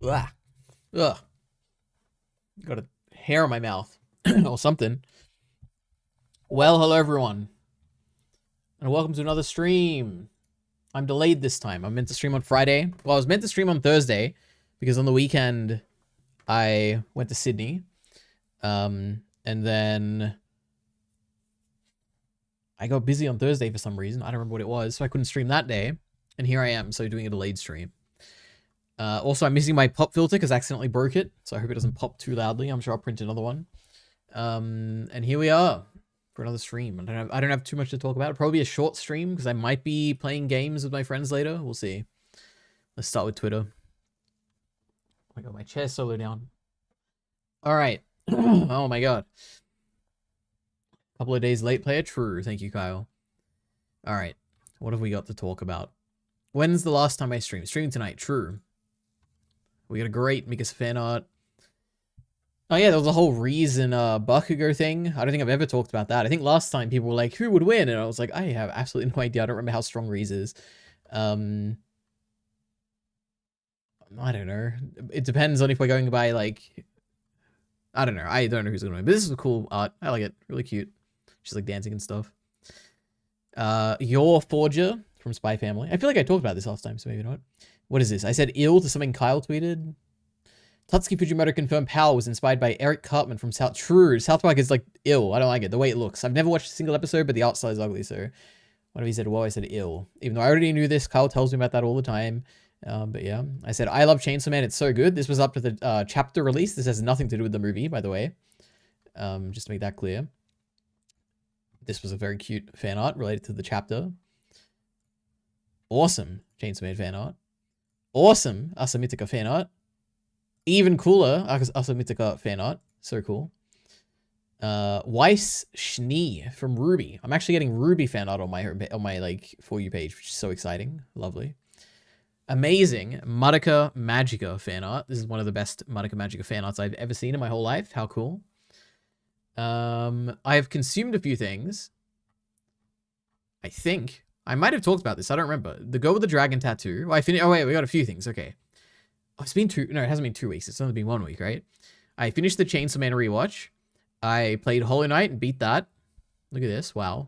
Ugh. Ugh. Got a hair on my mouth or something. Well, hello everyone, and welcome to another stream. I'm delayed this time. I'm meant to stream on Friday. Well, I was meant to stream on Thursday because on the weekend I went to Sydney. And then I got busy on Thursday for some reason. I don't remember what it was, so I couldn't stream that day. And here I am, so doing a delayed stream. Also, I'm missing my pop filter because I accidentally broke it, so I hope it doesn't pop too loudly. I'm sure I'll print another one. And here we are for another stream. I don't have too much to talk about. It'll probably be a short stream because I might be playing games with my friends later. We'll see. Let's start with Twitter. Oh my god, my chair's so low down. All right. Oh my god. Couple of days late player. True. Thank you, Kyle. All right. What have we got to talk about? When's the last time I streamed? Streaming tonight. True. We got a great Mikasa fan art. Oh yeah, there was a whole reason Bakugo thing. I don't think I've ever talked about that. I think last time people were like, who would win? And I was like, I have absolutely no idea. I don't remember how strong Reese is. I don't know. It depends on if we're going by like, I don't know. I don't know who's gonna win. But this is a cool art. I like it. Really cute. She's like dancing and stuff. Your Forger from Spy Family. I feel like I talked about this last time, so maybe not. What is this? I said ill to something Kyle tweeted. Tatsuki Fujimoto confirmed Power was inspired by Eric Cartman from South. True, South Park is like ill. I don't like it. The way it looks. I've never watched a single episode, but the art style is ugly. So, what have he said? Well, I said ill. Even though I already knew this, Kyle tells me about that all the time. But yeah, I said I love Chainsaw Man. It's so good. This was up to the chapter release. This has nothing to do with the movie, by the way. Just to make that clear. This was a very cute fan art related to the chapter. Awesome Chainsaw Man fan art. Awesome Asamitica fan art. Even cooler Asamitica fan art. So cool. Weiss Schnee from Ruby. I'm actually getting Ruby fan art on my like For You page, which is so exciting. Lovely. Amazing Madoka Magica fan art. This is one of the best Madoka Magica fan arts I've ever seen in my whole life. How cool. I have consumed a few things. I think I might have talked about this. I don't remember. The girl with the dragon tattoo. Oh, oh wait, we got a few things. Okay. Oh, it's been no, it hasn't been 2 weeks. It's only been 1 week, right? I finished the Chainsaw Man rewatch. I played Hollow Knight and beat that. Look at this. Wow.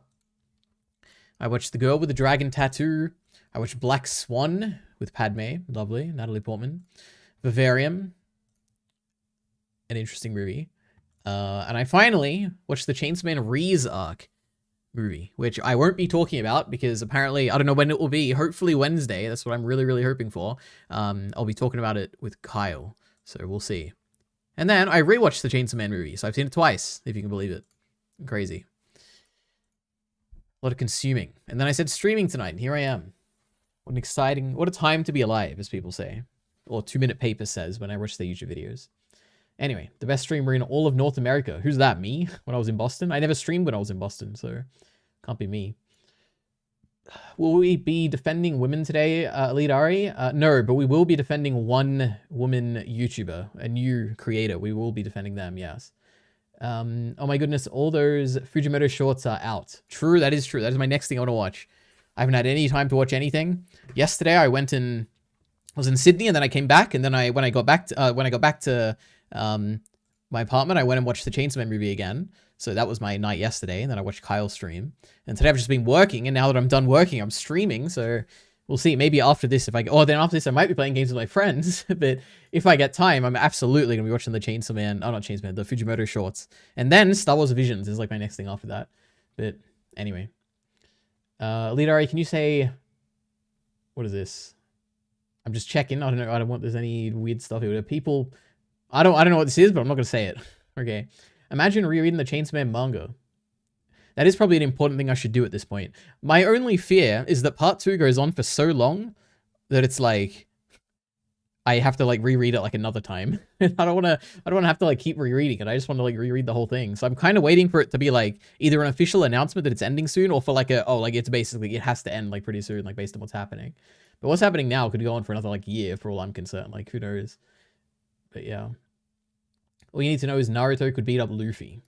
I watched The Girl with the Dragon Tattoo. I watched Black Swan with Padme. Lovely. Natalie Portman. Vivarium. An interesting movie. And I finally watched the Chainsaw Man Reese arc movie, which I won't be talking about because apparently, I don't know when it will be. Hopefully Wednesday. That's what I'm really, really hoping for. I'll be talking about it with Kyle. So we'll see. And then I rewatched the Chainsaw Man movie. So I've seen it twice, if you can believe it. Crazy. A lot of consuming. And then I said streaming tonight, and here I am. What an exciting, what a time to be alive, as people say. Or 2 Minute Paper says when I watch their YouTube videos. Anyway, the best streamer in all of North America. Who's that, me? When I was in Boston? I never streamed when I was in Boston, so can't be me. Will we be defending women today, EliteAri? No, but we will be defending one woman YouTuber, a new creator. We will be defending them, yes. Oh my goodness, all those Fujimoto shorts are out. True, that is true. That is my next thing I want to watch. I haven't had any time to watch anything. Yesterday, I was in Sydney, and then I came back, and then when I got back to my apartment, I went and watched the Chainsaw Man movie again. So that was my night yesterday, and then I watched Kyle's stream. And today I've just been working, and now that I'm done working, I'm streaming. So we'll see. Maybe after this, then after this, I might be playing games with my friends. But if I get time, I'm absolutely gonna be watching the Chainsaw Man. Oh, not Chainsaw Man, the Fujimoto shorts, and then Star Wars Visions is like my next thing after that. But anyway, EliteAri, can you say what is this? I'm just checking. I don't know. I don't want there's any weird stuff here. People. I don't know what this is, but I'm not going to say it. Okay. Imagine rereading the Chainsaw Man manga. That is probably an important thing I should do at this point. My only fear is that part 2 goes on for so long that it's like I have to like reread it like another time. I don't want to have to like keep rereading it. I just want to like reread the whole thing. So I'm kind of waiting for it to be like either an official announcement that it's ending soon or for like it's basically it has to end like pretty soon, like based on what's happening. But what's happening now could go on for another like year for all I'm concerned. Like who knows? But yeah. All you need to know is Naruto could beat up Luffy.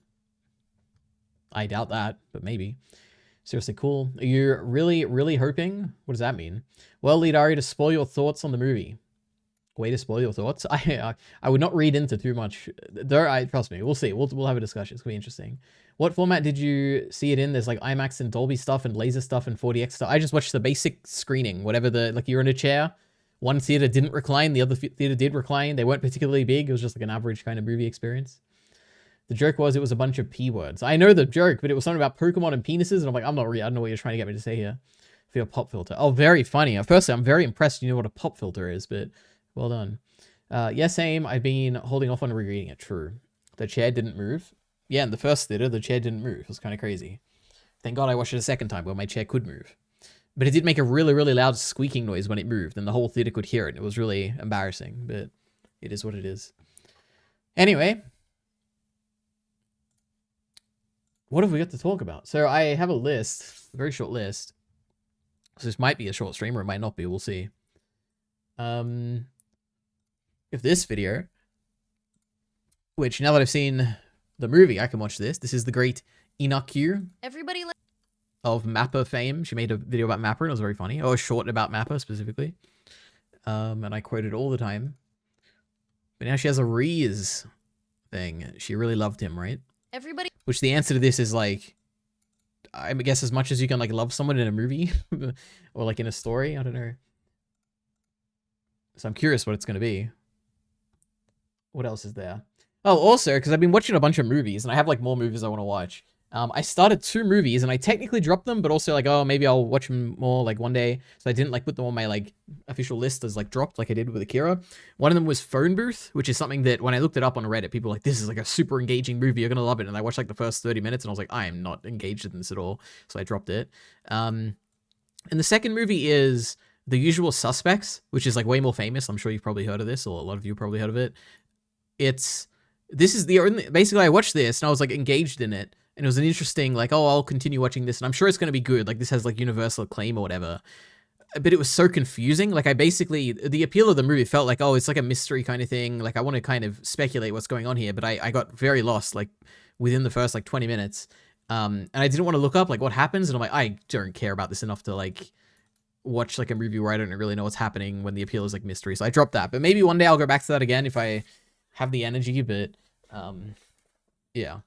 I doubt that, but maybe. Seriously, cool. Are you really, really hoping? What does that mean? Well, EliteAri, to spoil your thoughts on the movie. way to spoil your thoughts. I would not read into too much. Trust me, we'll see. We'll have a discussion. It's gonna be interesting. What format did you see it in? There's like IMAX and Dolby stuff and laser stuff and 4DX stuff. I just watched the basic screening, whatever like you're in a chair. One theater didn't recline, the other theater did recline. They weren't particularly big. It was just like an average kind of movie experience. The joke was it was a bunch of P words. I know the joke, but it was something about Pokemon and penises, and I'm like, I don't know what you're trying to get me to say here. For your pop filter. Oh, very funny. Firstly, I'm very impressed you know what a pop filter is, but well done. Yes, same. I've been holding off on rereading it. True. The chair didn't move. Yeah, in the first theater, the chair didn't move. It was kind of crazy. Thank God I watched it a second time where my chair could move. But it did make a really, really loud squeaking noise when it moved, and the whole theater could hear it. It was really embarrassing, but it is what it is. Anyway. What have we got to talk about? So I have a list, a very short list. So this might be a short stream, or it might not be. We'll see. If this video, which now that I've seen the movie, I can watch this. This is the great Inaku. Everybody of Mappa fame. She made a video about Mappa, and it was very funny. Oh, a short about Mappa specifically. And I quote it all the time. But now she has a Reese thing. She really loved him, right? Everybody. Which the answer to this is like, I guess as much as you can like love someone in a movie or like in a story, I don't know. So I'm curious what it's going to be. What else is there? Oh, also, because I've been watching a bunch of movies and I have like more movies I want to watch. I started 2 movies and I technically dropped them, but also like, oh, maybe I'll watch them more like one day. So I didn't like put them on my like official list as like dropped like I did with Akira. One of them was Phone Booth, which is something that when I looked it up on Reddit, people were like, this is like a super engaging movie. You're going to love it. And I watched like the first 30 minutes and I was like, I am not engaged in this at all. So I dropped it. And the second movie is The Usual Suspects, which is like way more famous. I'm sure you've probably heard of this, or a lot of you probably heard of it. This is the only, basically I watched this and I was like engaged in it. And it was an interesting, like, oh, I'll continue watching this. And I'm sure it's going to be good. Like, this has, like, universal acclaim or whatever. But it was so confusing. Like, the appeal of the movie felt like, oh, it's like a mystery kind of thing. Like, I want to kind of speculate what's going on here. But I got very lost, like, within the first, like, 20 minutes. And I didn't want to look up, like, what happens. And I'm like, I don't care about this enough to, like, watch, like, a movie where I don't really know what's happening when the appeal is, like, mystery. So I dropped that. But maybe one day I'll go back to that again if I have the energy. But, yeah.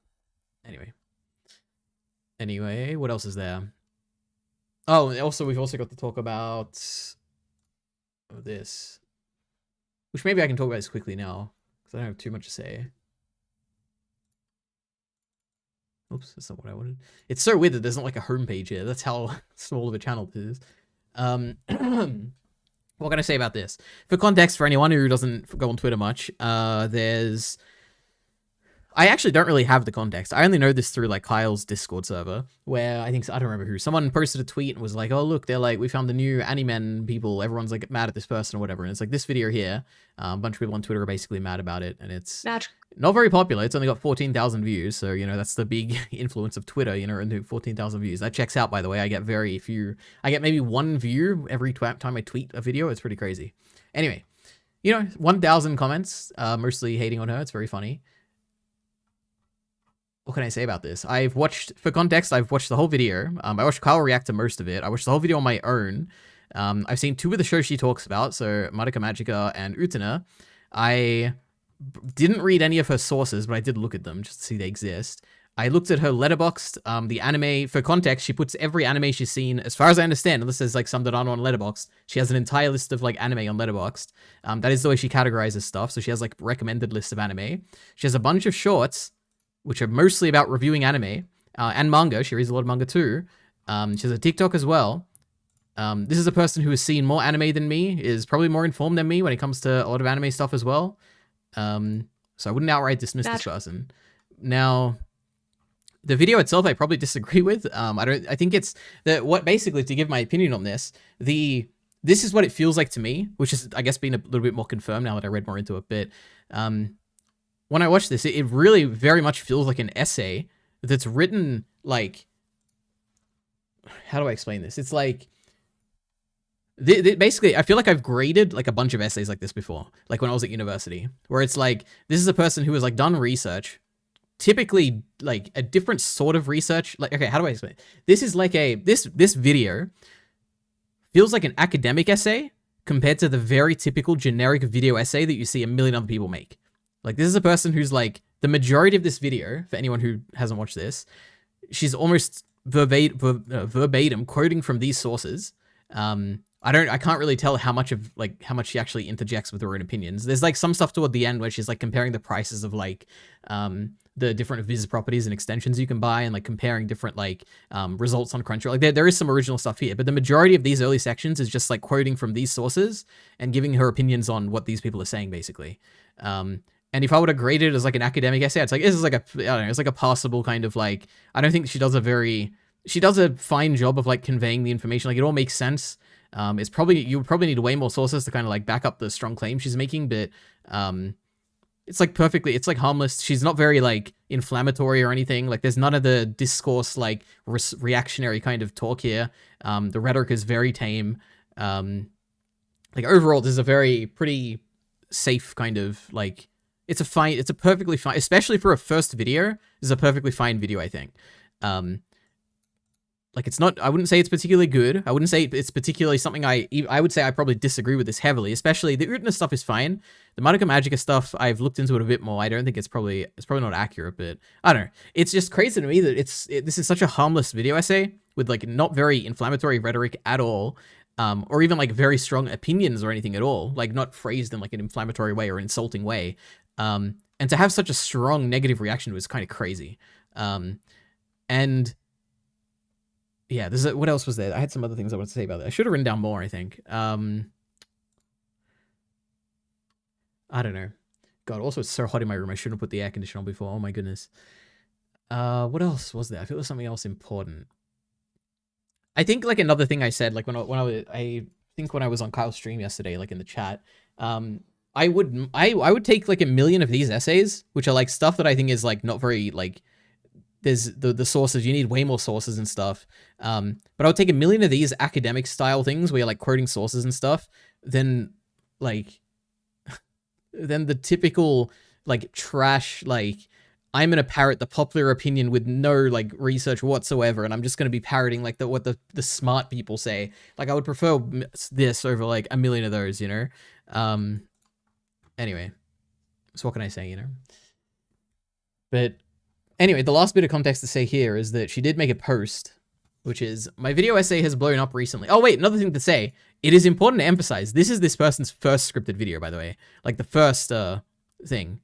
Anyway, what else is there? Oh, and also we've also got to talk about this, which maybe I can talk about this quickly now because I don't have too much to say. Oops, that's not what I wanted. It's so weird that there's not like a homepage here. That's how small of a channel it is. What can I say about this? For context, for anyone who doesn't go on Twitter much, I actually don't really have the context. I only know this through like Kyle's Discord server, where I don't remember who. Someone posted a tweet and was like, oh, look, they're like, we found the new Animen people. Everyone's like mad at this person or whatever. And it's like this video here. A bunch of people on Twitter are basically mad about it. And it's not very popular. It's only got 14,000 views. So, you know, that's the big influence of Twitter, you know, and 14,000 views. That checks out, by the way. I get very few. I get maybe 1 view every time I tweet a video. It's pretty crazy. Anyway, you know, 1,000 comments, mostly hating on her. It's very funny. What can I say about this? For context, I've watched the whole video. I watched Kyle react to most of it. I watched the whole video on my own. I've seen 2 of the shows she talks about, so Madoka Magica and Utena. I didn't read any of her sources, but I did look at them just to see they exist. I looked at her Letterboxd, the anime. For context, she puts every anime she's seen, as far as I understand, unless there's like some that aren't on Letterboxd. She has an entire list of like anime on Letterboxd. That is the way she categorizes stuff. So she has like recommended lists of anime. She has a bunch of shorts, which are mostly about reviewing anime, and manga. She reads a lot of manga too. She has a TikTok as well. This is a person who has seen more anime than me, is probably more informed than me when it comes to a lot of anime stuff as well. So I wouldn't outright dismiss this person. Now, the video itself, I probably disagree with. I think it's basically, to give my opinion on this, this is what it feels like to me, which is, I guess, being a little bit more confirmed now that I read more into it. But, when I watch this, it really very much feels like an essay that's written like, how do I explain this? It's like, basically, I feel like I've graded like a bunch of essays like this before, like when I was at university, where it's like, this is a person who has like done research, typically like a different sort of research. Like, okay, how do I explain it? This is like this video feels like an academic essay compared to the very typical generic video essay that you see a million other people make. Like, this is a person who's like, the majority of this video, for anyone who hasn't watched this, she's almost verbatim quoting from these sources. I can't really tell how much she actually interjects with her own opinions. There's like some stuff toward the end where she's like comparing the prices of like the different Viz properties and extensions you can buy, and like comparing different like results on Crunchyroll. Like there is some original stuff here, but the majority of these early sections is just like quoting from these sources and giving her opinions on what these people are saying, basically. And if I would have graded it as like an academic essay, it's like, this is like I don't know, it's like a passable kind of like, I don't think she does a fine job of like conveying the information. Like, it all makes sense. You probably need way more sources to kind of like back up the strong claim she's making, but it's like it's like harmless. She's not very like inflammatory or anything. Like, there's none of the discourse like reactionary kind of talk here. The rhetoric is very tame. Like, overall, this is a pretty safe kind of like, it's a perfectly fine, especially for a first video, this is a perfectly fine video, I think. Like, it's not, I wouldn't say it's particularly good. I wouldn't say it's particularly something I would say I probably disagree with this heavily, especially the Utena stuff is fine. The Madoka Magica stuff, I've looked into it a bit more. I don't think it's probably not accurate, but I don't know. It's just crazy to me that this is such a harmless video essay with like not very inflammatory rhetoric at all. Or even like very strong opinions or anything at all, like not phrased in like an inflammatory way or insulting way. And to have such a strong negative reaction was kind of crazy. And yeah, what else was there? I had some other things I wanted to say about that. I should have written down more, I think. I don't know. God, also it's so hot in my room. I shouldn't have put the air conditioner on before. Oh my goodness. What else was there? I feel there was something else important. I think like another thing I said, like when I think when I was on Kyle's stream yesterday, like in the chat, I would take like 1 million of these essays, which are like stuff that I think is like not very like, there's the sources, you need way more sources and stuff. But I would take 1 million of these academic style things where you're like quoting sources and stuff, than the typical like trash, like, I'm going to parrot the popular opinion with no like research whatsoever, and I'm just going to be parroting like what the smart people say. Like, I would prefer this over like 1 million of those, you know? Anyway, so what can I say, you know? But anyway, the last bit of context to say here is that she did make a post, which is, my video essay has blown up recently. Oh wait, another thing to say, it is important to emphasize, this is this person's first scripted video, by the way. Like, the first thing.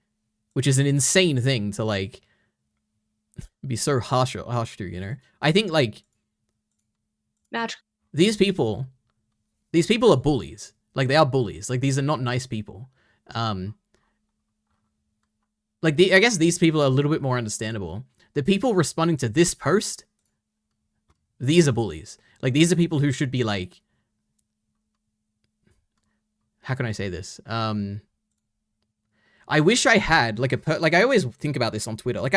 Which is an insane thing to, like, be so harsh to, you know? I think, like... These people are bullies. Like, they are bullies. Like, these are not nice people. I guess these people are a little bit more understandable. The people responding to this post, these are bullies. Like, these are people who should be, like... How can I say this? I wish I had like I always think about this on Twitter. Like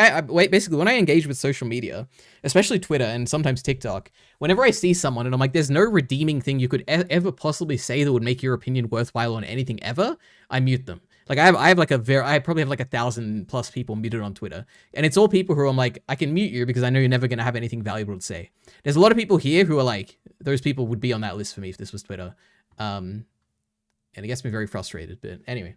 basically when I engage with social media, especially Twitter and sometimes TikTok, whenever I see someone and I'm like, there's no redeeming thing you could ever possibly say that would make your opinion worthwhile on anything ever, I mute them. Like I probably have like 1,000+ people muted on Twitter, and it's all people who I'm like, I can mute you because I know you're never going to have anything valuable to say. There's a lot of people here who are like, those people would be on that list for me if this was Twitter. And it gets me very frustrated, but anyway.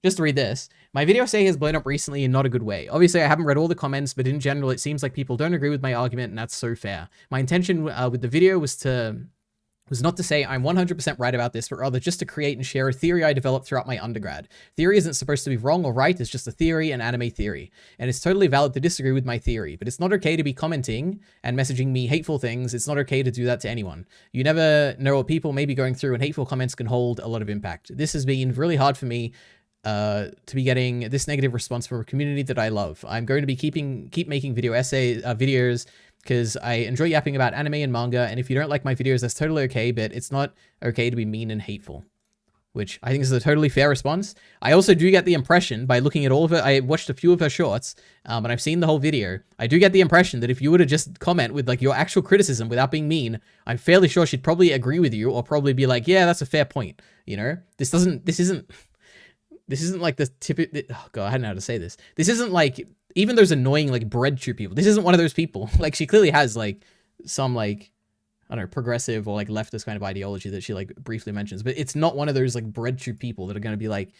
Just to read this, my video essay has blown up recently in not a good way. Obviously, I haven't read all the comments, but in general, it seems like people don't agree with my argument, and that's so fair. My intention with the video was not to say I'm 100% right about this, but rather just to create and share a theory I developed throughout my undergrad. Theory isn't supposed to be wrong or right, it's just a theory, an anime theory. And it's totally valid to disagree with my theory, but it's not okay to be commenting and messaging me hateful things. It's not okay to do that to anyone. You never know what people may be going through, and hateful comments can hold a lot of impact. This has been really hard for me to be getting this negative response from a community that I love. I'm going to be keep making videos because I enjoy yapping about anime and manga, and if you don't like my videos, that's totally okay, but it's not okay to be mean and hateful. Which I think is a totally fair response. I also do get the impression, by looking at all of it, I watched a few of her shorts, and I've seen the whole video, I do get the impression that if you were to just comment with like your actual criticism without being mean, I'm fairly sure she'd probably agree with you, or probably be like, yeah, that's a fair point, you know? This isn't like the typical... Oh god, I don't know how to say this. This isn't like... Even those annoying, like, bread chew people. This isn't one of those people. Like, she clearly has, like, some, like... I don't know, progressive or like leftist kind of ideology that she like briefly mentions, but it's not one of those like breadtube people that are going to be like,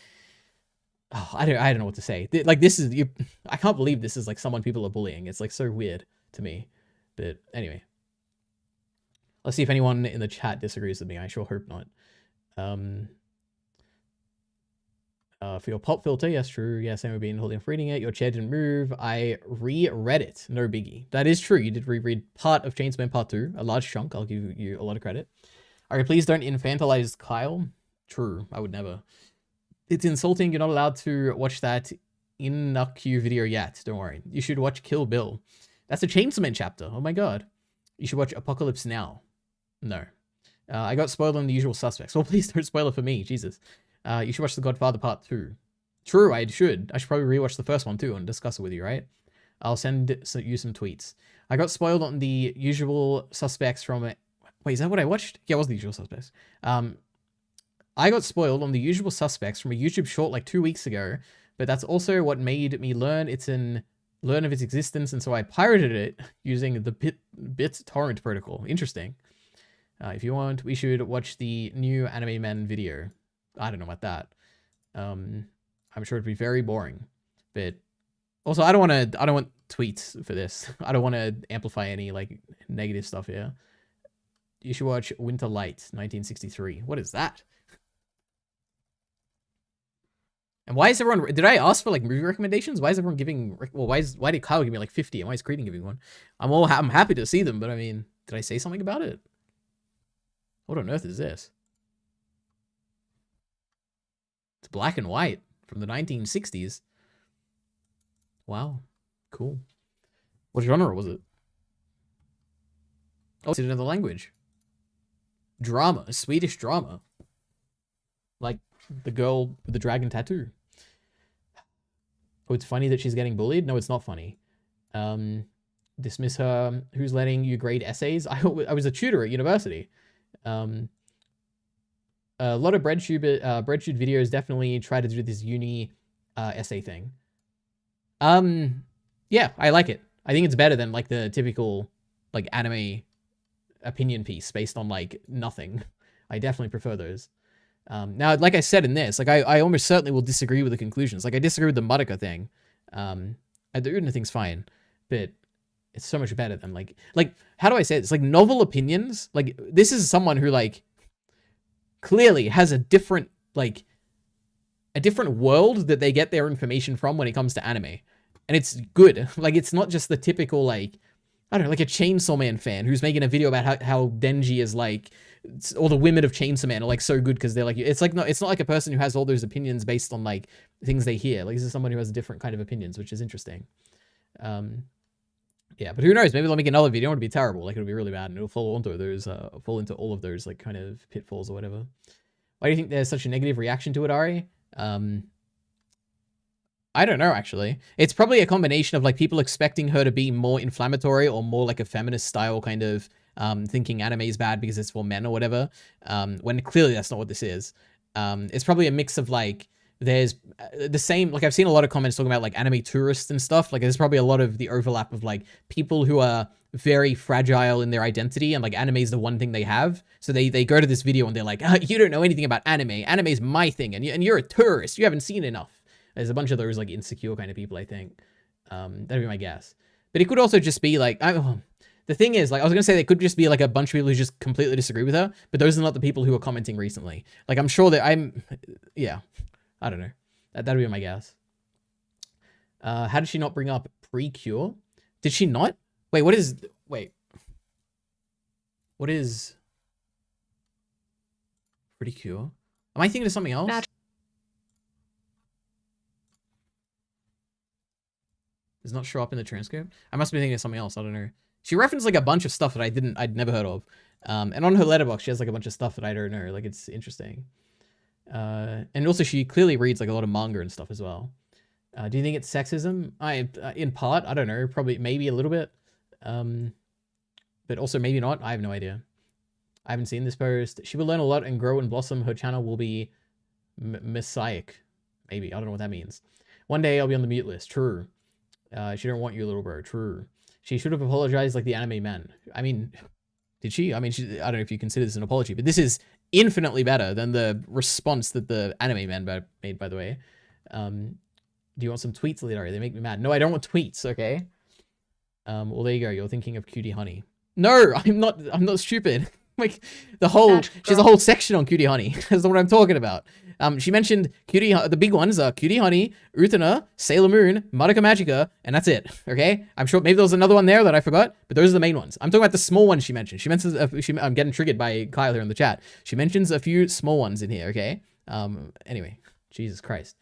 oh, I don't know what to say. Like this is, I can't believe this is like someone people are bullying. It's like so weird to me. But anyway, let's see if anyone in the chat disagrees with me. I sure hope not. For your pop filter, yes, true. Yes, I have been holding off reading it. Your chair didn't move. I reread it. No biggie. That is true. You did reread part of Chainsaw Man Part 2. A large chunk. I'll give you a lot of credit. Alright, please don't infantilize Kyle. True. I would never. It's insulting. You're not allowed to watch that in-Q video yet. Don't worry. You should watch Kill Bill. That's a Chainsaw Man chapter. Oh my god. You should watch Apocalypse Now. No. I got spoiled on The Usual Suspects. Well, please don't spoil it for me. Jesus. You should watch The Godfather Part 2. True, I should. I should probably rewatch the first one too and discuss it with you, right? I'll send you some tweets. I got spoiled on The Usual Suspects from... Wait, is that what I watched? Yeah, it was The Usual Suspects. I got spoiled on The Usual Suspects from a YouTube short like 2 weeks ago, but that's also what made me learn of its existence, and so I pirated it using the BitTorrent protocol. Interesting. If you want, we should watch the new Anime Men video. I don't know about that. I'm sure it'd be very boring, but also I don't want tweets for this. I don't want to amplify any like negative stuff here. You should watch Winter Light, 1963. What is that? And why is everyone... Did I ask for like movie recommendations? Why is everyone giving... Well, why did Kyle give me like 50 and why is Creedon giving one? I'm happy to see them, but I mean, did I say something about it? What on earth is this? It's black and white from the 1960s. Wow. Cool. What genre was it? Oh, it's in another language. Drama. A Swedish drama. Like the girl with the dragon tattoo. Oh, it's funny that she's getting bullied? No, it's not funny. Dismiss her. Who's letting you grade essays? I was a tutor at university. A lot of breadtube videos definitely try to do this uni essay thing. Yeah, I like it. I think it's better than like the typical like anime opinion piece based on like nothing. I definitely prefer those. Now, like I said in this, like I almost certainly will disagree with the conclusions. Like I disagree with the Madoka thing. The Udina thing's fine, but it's so much better than like how do I say this? Like novel opinions. Like this is someone who like clearly has a different world that they get their information from when it comes to anime, and it's good. Like it's not just the typical like I don't know, like a Chainsaw Man fan who's making a video about how Denji is like, all the women of Chainsaw Man are like so good because they're like, it's not like a person who has all those opinions based on like things they hear. Like this is someone who has different kind of opinions, which is interesting. Yeah, but who knows? Maybe they'll make another video and it'll be terrible. Like it'll be really bad and it'll fall into all of those like kind of pitfalls or whatever. Why do you think there's such a negative reaction to it, Ari? I don't know, actually. It's probably a combination of like people expecting her to be more inflammatory or more like a feminist style kind of thinking anime is bad because it's for men or whatever. When clearly that's not what this is. It's probably a mix of like, there's the same, like I've seen a lot of comments talking about like anime tourists and stuff. Like there's probably a lot of the overlap of like people who are very fragile in their identity and like anime is the one thing they have. So they go to this video and they're like, you don't know anything about anime. Anime is my thing and you're a tourist. You haven't seen enough. There's a bunch of those like insecure kind of people, I think. That'd be my guess. But it could also just be like, the thing is, like I was gonna say, they could just be like a bunch of people who just completely disagree with her, but those are not the people who are commenting recently. Like I'm sure that yeah, I don't know. That'd be my guess. How did she not bring up Precure? Did she not? Wait, what is Precure? Am I thinking of something else? Does not show up in the transcript. I must be thinking of something else. I don't know. She referenced like a bunch of stuff that I'd never heard of. And on her letterbox, she has like a bunch of stuff that I don't know. Like it's interesting. And also she clearly reads like a lot of manga and stuff as well. Do you think it's sexism? In part, I don't know. Probably, maybe a little bit. But also maybe not. I have no idea. I haven't seen this post. She will learn a lot and grow and blossom. Her channel will be messiah-ic. Maybe. I don't know what that means. One day I'll be on the mute list. True. She don't want you, little bro. True. She should have apologized like the anime men. I mean, Did she? I mean, I don't know if you consider this an apology, but this is infinitely better than the response that the anime man made, by the way. Do you want some tweets, EliteAri? They make me mad. No, I don't want tweets, okay? Well, there you go. You're thinking of Cutie Honey. No, I'm not stupid. Like, she has a whole section on Cutie Honey. That's what I'm talking about. She mentioned the big ones are Cutie Honey, Utena, Sailor Moon, Madoka Magica, and that's it, okay? I'm sure maybe there was another one there that I forgot, but those are the main ones. I'm talking about the small ones she mentioned. She mentions, I'm getting triggered by Kyle here in the chat. She mentions a few small ones in here, okay? Anyway, Jesus Christ.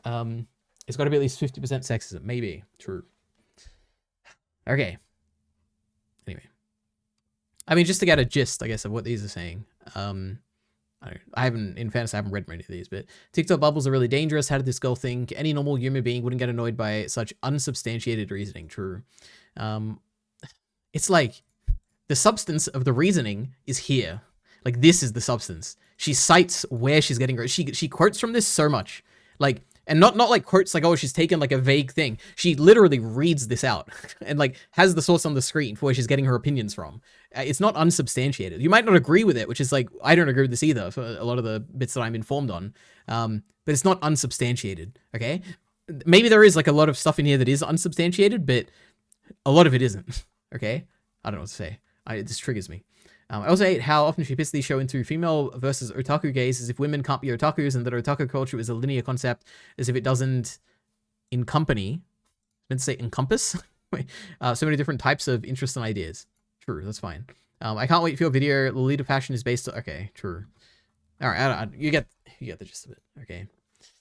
It's got to be at least 50% sexism. Maybe. True. Okay. Anyway. I mean, just to get a gist, I guess, of what these are saying. In fairness, I haven't read many of these, but TikTok bubbles are really dangerous. How did this girl think? Any normal human being wouldn't get annoyed by such unsubstantiated reasoning. True. It's like the substance of the reasoning is here. Like, this is the substance. She cites where she's getting her. She quotes from this so much. Like, and not like quotes like, oh, she's taken like a vague thing. She literally reads this out and like has the source on the screen for where she's getting her opinions from. It's not unsubstantiated. You might not agree with it, which is like, I don't agree with this either for a lot of the bits that I'm informed on. But it's not unsubstantiated, okay? Maybe there is like a lot of stuff in here that is unsubstantiated, but a lot of it isn't, okay? I don't know what to say. This triggers me. I also hate how often she puts these show into female versus otaku gaze as if women can't be otakus and that otaku culture is a linear concept as if it doesn't encompass, so many different types of interests and ideas. True, that's fine. I can't wait for your video. Lolita fashion is based on... Okay, true. All right, you get the gist of it. Okay.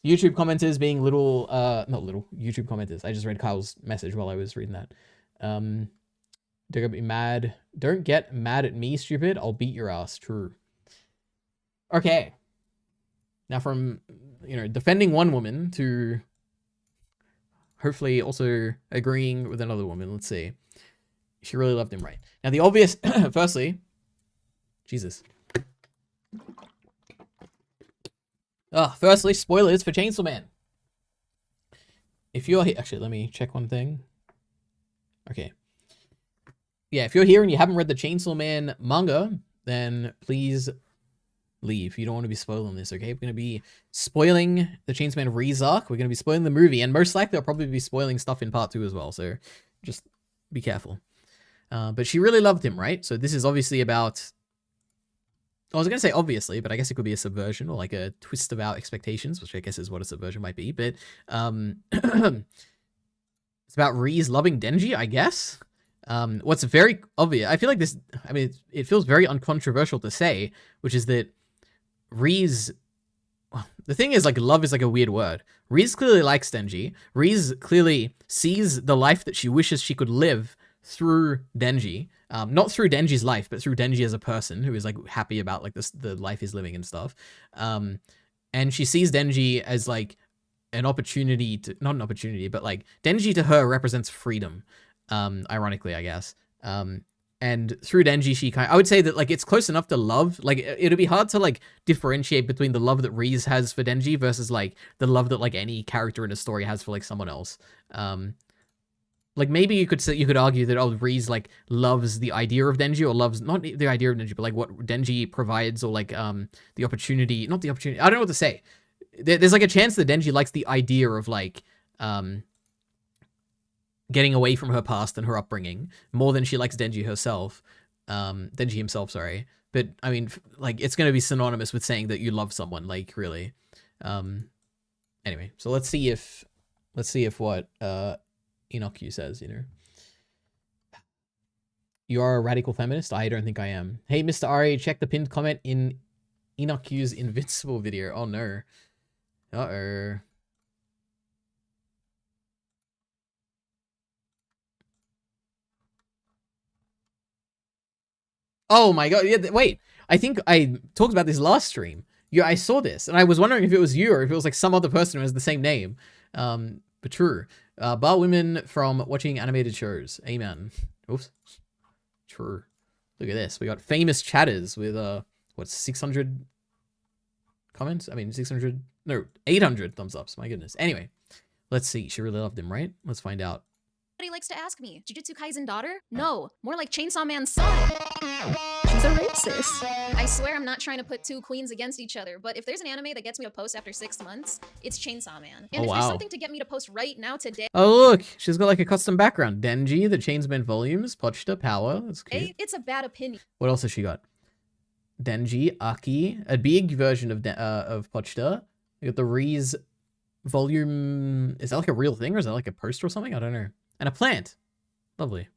YouTube commenters being little... not little. YouTube commenters. I just read Kyle's message while I was reading that. Don't get me mad. Don't get mad at me, stupid. I'll beat your ass. True. Okay. Now from, defending one woman to hopefully also agreeing with another woman. Let's see. She really loved him, right? Now the obvious, firstly, Jesus. Firstly, spoilers for Chainsaw Man. If you're here, actually, let me check one thing. Okay. Yeah, if you're here and you haven't read the Chainsaw Man manga, then please leave. You don't want to be spoiling this, okay? We're going to be spoiling the Chainsaw Man Reese arc. We're going to be spoiling the movie, and most likely I'll probably be spoiling stuff in part 2 as well, so just be careful. But she really loved him, right? So this is obviously about... I was going to say obviously, but I guess it could be a subversion or like a twist of our expectations, which I guess is what a subversion might be. But it's about Reese loving Denji, I guess. What's very obvious, I feel like this, I mean, it feels very uncontroversial to say, which is that Reese, the thing is, like, love is like a weird word. Reese clearly likes Denji. Reese clearly sees the life that she wishes she could live through Denji. Not through Denji's life, but through Denji as a person who is like happy about like the life he's living and stuff. And she sees Denji as like an opportunity to, not an opportunity, but like Denji to her represents freedom. Ironically, I guess. And through Denji, she I would say that like it's close enough to love. Like it'd be hard to like differentiate between the love that Reese has for Denji versus like the love that like any character in a story has for like someone else. Like maybe you could argue that Reese like loves the idea of Denji or loves not the idea of Denji, but like what Denji provides or like the opportunity, not the opportunity. I don't know what to say. There's like a chance that Denji likes the idea of like getting away from her past and her upbringing more than she likes Denji herself. Denji himself, sorry. But I mean, like it's gonna be synonymous with saying that you love someone, like really. Anyway, so let's see if what Enoch Q says, you know. You are a radical feminist? I don't think I am. Hey, Mr. Ari, check the pinned comment in Enoch Q's Invincible video. Oh no. Uh-oh. Oh my god, yeah, wait. I think I talked about this last stream. Yeah, I saw this, and I was wondering if it was you or if it was like some other person who has the same name. But true. Bar women from watching animated shows. Amen. Oops. True. Look at this. We got famous chatters with, what, 600 comments? I mean, 600... No, 800 thumbs ups. My goodness. Anyway, let's see. She really loved him, right? Let's find out. Somebody likes to ask me, Jujutsu Kaisen daughter? No, more like Chainsaw Man's son. She's a racist. I swear I'm not trying to put two queens against each other, but if there's an anime that gets me to post after 6 months, it's Chainsaw Man. And if there's something to get me to post right now today... Oh, look, she's got like a custom background. Denji, the Chainsman Volumes, Pochita, Power. That's cute. It's a bad opinion. What else has she got? Denji, Aki, a big version of Pochita. You got the Reese volume. Is that like a real thing or is that like a poster or something? I don't know. And a plant. Lovely.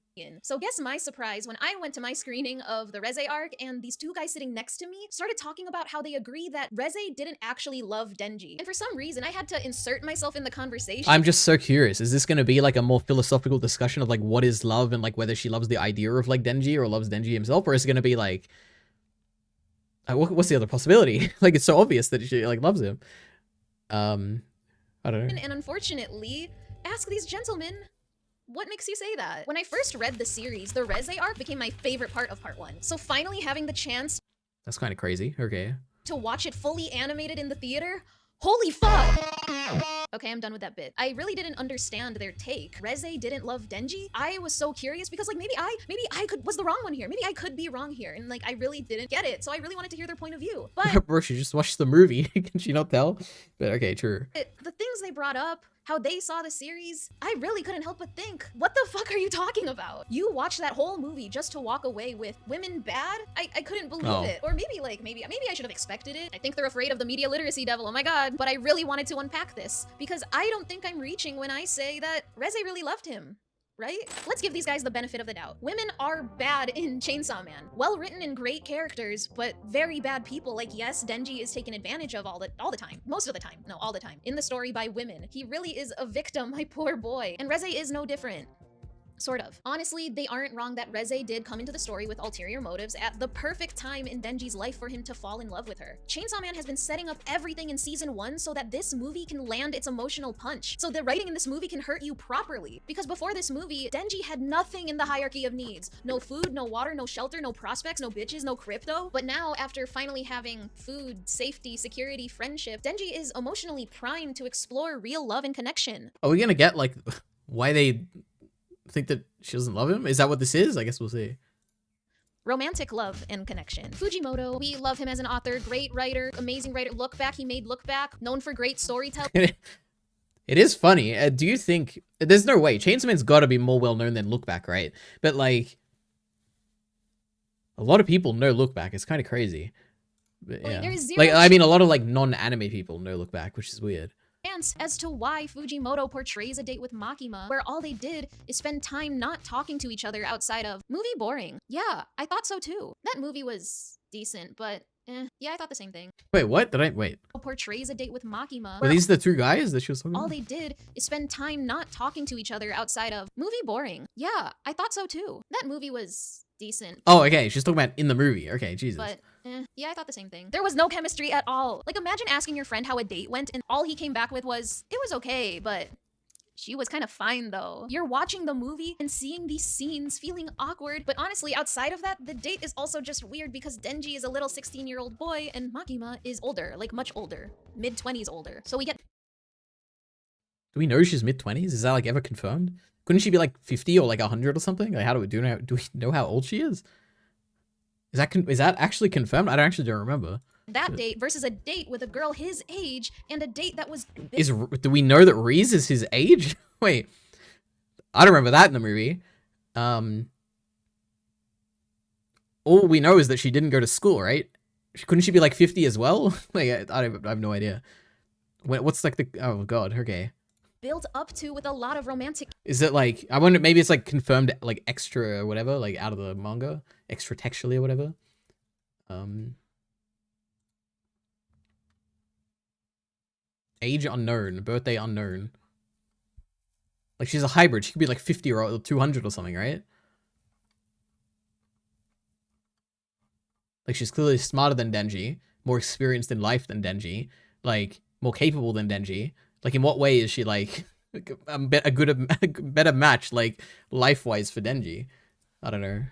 So guess my surprise when I went to my screening of the Reze arc and these two guys sitting next to me started talking about how they agree that Reze didn't actually love Denji. And for some reason, I had to insert myself in the conversation. I'm just so curious. Is this going to be like a more philosophical discussion of like what is love and like whether she loves the idea of like Denji or loves Denji himself? Or is it going to be like, what's the other possibility? Like it's so obvious that she like loves him. I don't know. And unfortunately, ask these gentlemen, what makes you say that? When I first read the series, the Reze arc became my favorite part of part 1. So finally having the chance... That's kind of crazy. Okay. ...to watch it fully animated in the theater, holy fuck! Okay, I'm done with that bit. I really didn't understand their take. Reze didn't love Denji. I was so curious because like maybe I was the wrong one here. Maybe I could be wrong here. And like I really didn't get it. So I really wanted to hear their point of view. But bro, she just watched the movie. Can she not tell? But okay, true. The things they brought up, how they saw the series, I really couldn't help but think, what the fuck are you talking about? You watched that whole movie just to walk away with women bad? I couldn't believe it. Or maybe I should have expected it. I think they're afraid of the media literacy devil, oh my god. But I really wanted to unpack this because I don't think I'm reaching when I say that Reze really loved him. Right? Let's give these guys the benefit of the doubt. Women are bad in Chainsaw Man. Well written and great characters, but very bad people. Like, yes, Denji is taken advantage of all the time. Most of the time. No, all the time. In the story by women. He really is a victim, my poor boy. And Reze is no different. Sort of. Honestly, they aren't wrong that Reze did come into the story with ulterior motives at the perfect time in Denji's life for him to fall in love with her. Chainsaw Man has been setting up everything in season 1 so that this movie can land its emotional punch. So the writing in this movie can hurt you properly. Because before this movie, Denji had nothing in the hierarchy of needs. No food, no water, no shelter, no prospects, no bitches, no crypto. But now, after finally having food, safety, security, friendship, Denji is emotionally primed to explore real love and connection. Are we gonna get like why they think that she doesn't love him? Is that what this is? I guess we'll see. Romantic love and connection. Fujimoto, we love him as an author, great writer, amazing writer. Look Back, he made Look Back, known for great storytelling. It is funny. Do you think there's no way Chainsaw Man's got to be more well known than Look Back, right? But like a lot of people know Look Back. It's kind of crazy. But, yeah. Like I mean, a lot of like non-anime people know Look Back, which is weird. As to why Fujimoto portrays a date with Makima, where all they did is spend time not talking to each other outside of movie boring. Yeah, I thought so too. That movie was decent, but yeah, I thought the same thing. Wait, what? Wait. Portrays a date with Makima. Were these the two guys that she was talking about? All they did is spend time not talking to each other outside of movie boring. Yeah, I thought so too. That movie was decent. Oh, okay. She's talking about in the movie. Okay, Jesus. But yeah, I thought the same thing. There was no chemistry at all. Like, imagine asking your friend how a date went and all he came back with was, it was okay, but she was kind of fine though. You're watching the movie and seeing these scenes, feeling awkward, but honestly, outside of that, the date is also just weird because Denji is a little 16-year-old boy and Makima is older, like much older, mid-20s older. So we get... Do we know she's mid-20s? Is that like ever confirmed? Couldn't she be like 50 or like 100 or something? Like, how do we know how old she is? Is that actually confirmed? I don't remember. That date versus a date with a girl his age and a date that was... Do we know that Reese is his age? Wait, I don't remember that in the movie. All we know is that she didn't go to school, right? Couldn't she be like 50 as well? Like, I have no idea. What's like the... Oh god, okay. Built up to with a lot of romantic... Is it like... I wonder, maybe it's like confirmed like extra or whatever, like out of the manga? Extra textually or whatever? Age unknown, birthday unknown. Like she's a hybrid. She could be like 50 or 200 or something, right? Like she's clearly smarter than Denji, more experienced in life than Denji, like more capable than Denji. Like in what way is she like a better match like life-wise for Denji? I don't know.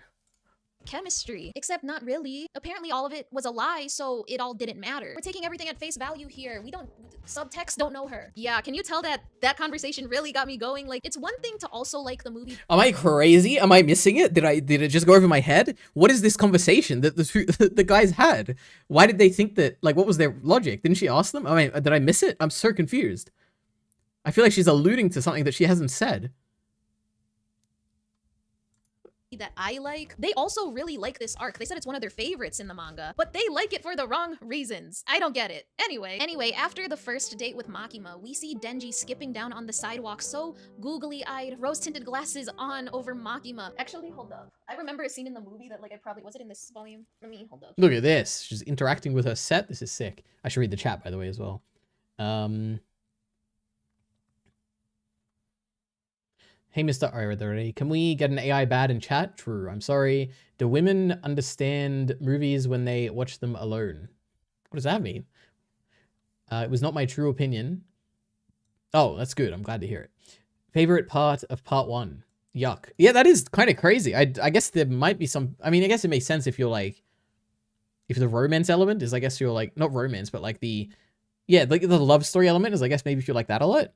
chemistry. Except not really. Apparently all of it was a lie, so it all didn't matter. We're taking everything at face value here. We don't, subtext don't know her. Yeah, can you tell that that conversation really got me going? Like, it's one thing to also like the movie. Am I crazy? Am I missing it? Did it just go over my head? What is this conversation that the guys had? Why did they think that, like, what was their logic? Didn't she ask them? I mean, did I miss it? I'm so confused. I feel like she's alluding to something that she hasn't said. That I like. They also really like this arc. They said it's one of their favorites in the manga, but they like it for the wrong reasons. I don't get it. Anyway, after the first date with Makima, we see Denji skipping down on the sidewalk, so googly-eyed, rose-tinted glasses on over Makima. Actually, hold up. I remember a scene in the movie that, like, was it in this volume? Let me, hold up. Look at this. She's interacting with her set. This is sick. I should read the chat, by the way, as well. Hey, Mr. EliteAri, can we get an AI bad in chat? True, I'm sorry. Do women understand movies when they watch them alone? What does that mean? It was not my true opinion. Oh, that's good. I'm glad to hear it. Favorite part of part 1? Yuck. Yeah, that is kind of crazy. I guess there might be some... I mean, I guess it makes sense if you're like... If the romance element is, I guess you're like... Not romance, but like the... Yeah, like the love story element is, I guess maybe if you like that a lot.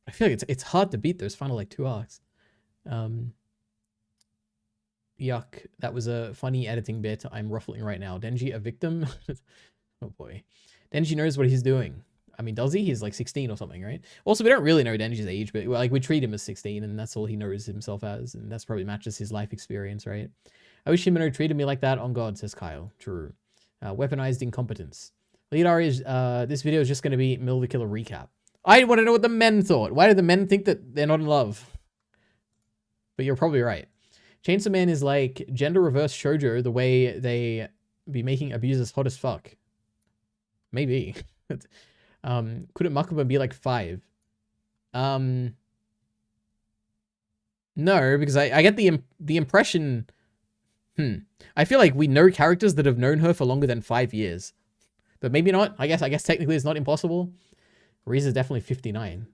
I feel like it's hard to beat those final like 2 arcs. Yuck. That was a funny editing bit. I'm ruffling right now. Denji a victim? Oh boy. Denji knows what he's doing. I mean, does he? He's like 16 or something, right? Also, we don't really know Denji's age, but like we treat him as 16 and that's all he knows himself as. And that's probably matches his life experience, right? I wish Himeno treated me like that. On God, says Kyle. True. Weaponized incompetence. EliteAri is, this video is just going to be Mill the Killer recap. I want to know what the men thought. Why did the men think that they're not in love? But you're probably right. Chainsaw Man is like gender reverse shoujo the way they be making abusers hot as fuck. Maybe. Couldn't Makima be like 5? No, because I get the impression... I feel like we know characters that have known her for longer than 5 years. But maybe not. I guess technically it's not impossible. Riz is definitely 59.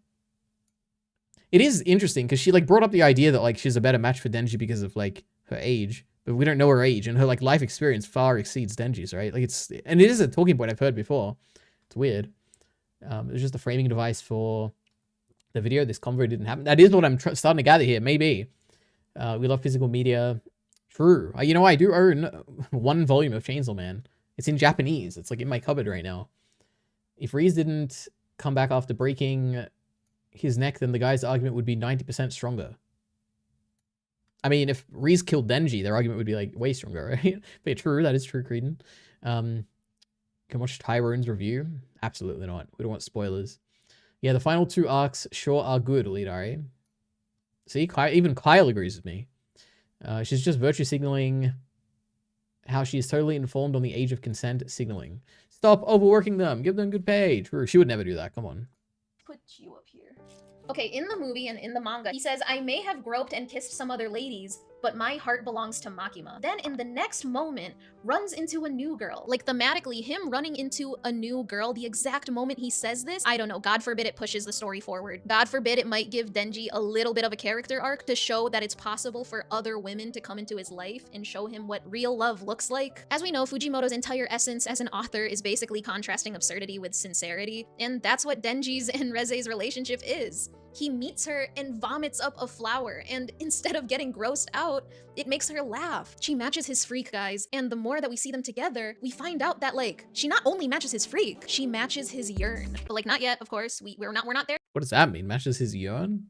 It is interesting because she like brought up the idea that like she's a better match for Denji because of like her age, but we don't know her age and her like life experience far exceeds Denji's, right? Like and it is a talking point I've heard before. It's weird. It's just a framing device for the video. This convo didn't happen. That is what I'm starting to gather here. Maybe. We love physical media. True. You know, I do own 1 volume of Chainsaw Man. It's in Japanese. It's like in my cupboard right now. If Riz didn't come back after breaking his neck, then the guy's argument would be 90% stronger. I mean, if Riz killed Denji, their argument would be like way stronger, right? But true, that is true, Creedon. Can watch Tyrone's review? Absolutely not. We don't want spoilers. Yeah, the final 2 arcs sure are good, EliteAri. See, even Kyle agrees with me. She's just virtue signaling how she is totally informed on the age of consent signaling. Stop overworking them. Give them good pay. True. She would never do that. Come on. Put you up here. Okay, in the movie and in the manga, he says, I may have groped and kissed some other ladies, but my heart belongs to Makima. Then in the next moment, runs into a new girl. Like thematically, him running into a new girl, the exact moment he says this, I don't know, God forbid it pushes the story forward. God forbid it might give Denji a little bit of a character arc to show that it's possible for other women to come into his life and show him what real love looks like. As we know, Fujimoto's entire essence as an author is basically contrasting absurdity with sincerity, and that's what Denji's and Reze's relationship is. He meets her and vomits up a flower, and instead of getting grossed out, it makes her laugh. She matches his freak, guys, and the more that we see them together, we find out that, like, she not only matches his freak, she matches his yearn. But, like, not yet, of course. We're not there What does that mean? Matches his yearn?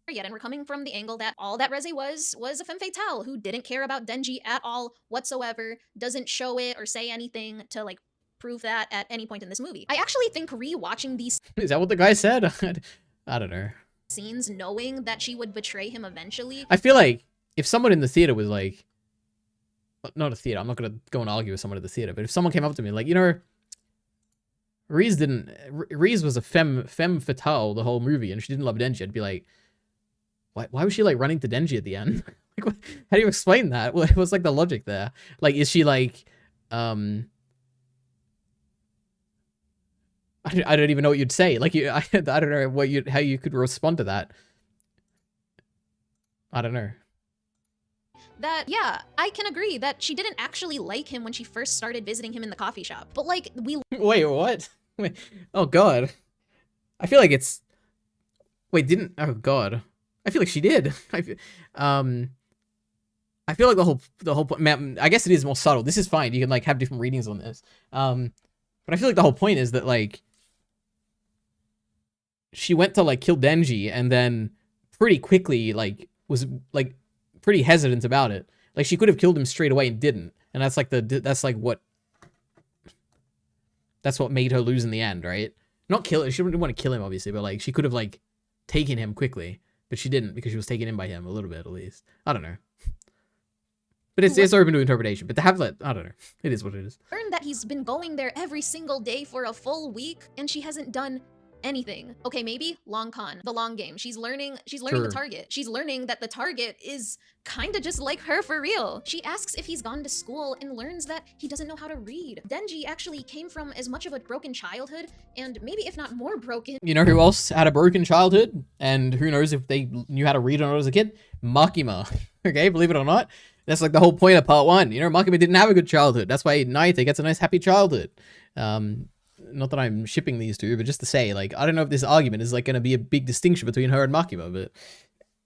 yet, and we're coming from the angle that all that Reze was a femme fatale who didn't care about Denji at all whatsoever, doesn't show it or say anything to, like, prove that at any point in this movie. I actually think re-watching these Is that what the guy said? I don't know. scenes, knowing that she would betray him eventually. I feel like if someone in the theater was like, not a theater, I'm not going to go and argue with someone at the theater, but if someone came up to me like, you know, Riz was a femme fatale the whole movie and she didn't love Denji, I'd be like, why was she like running to Denji at the end? Like, how do you explain that? What's like the logic there? Like, is she like, I don't even know what you'd say. Like, I don't know how you could respond to that. I don't know. that, yeah, I can agree that she didn't actually like him when she first started visiting him in the coffee shop. But like, we Wait, what? Wait. Oh god. I feel like it's. Wait, didn't? Oh god. I feel like she did. I feel like the whole point. Man, I guess it is more subtle. This is fine. You can like have different readings on this. But I feel like the whole point is that like she went to like kill Denji and then pretty quickly like was like pretty hesitant about it. Like she could have killed him straight away and didn't. And that's what made her lose in the end, right? Not kill it. She didn't want to kill him, obviously, but like she could have like taken him quickly, but she didn't because she was taken in by him a little bit at least. I don't know. But it's open to interpretation. But to have that, I don't know. It is what it is. learned that he's been going there every single day for a full week and she hasn't done anything. Okay, maybe long con, the long game. She's learning Sure. the target. She's learning that the target is kind of just like her for real. She asks if he's gone to school and learns that he doesn't know how to read. Denji actually came from as much of a broken childhood and maybe if not more broken. You know who else had a broken childhood? And who knows if they knew how to read or not as a kid? Makima. Okay, believe it or not. That's like the whole point of part 1. You know, Makima didn't have a good childhood. That's why Naite gets a nice happy childhood. Not that I'm shipping these two, but just to say, like, I don't know if this argument is like going to be a big distinction between her and Makima, but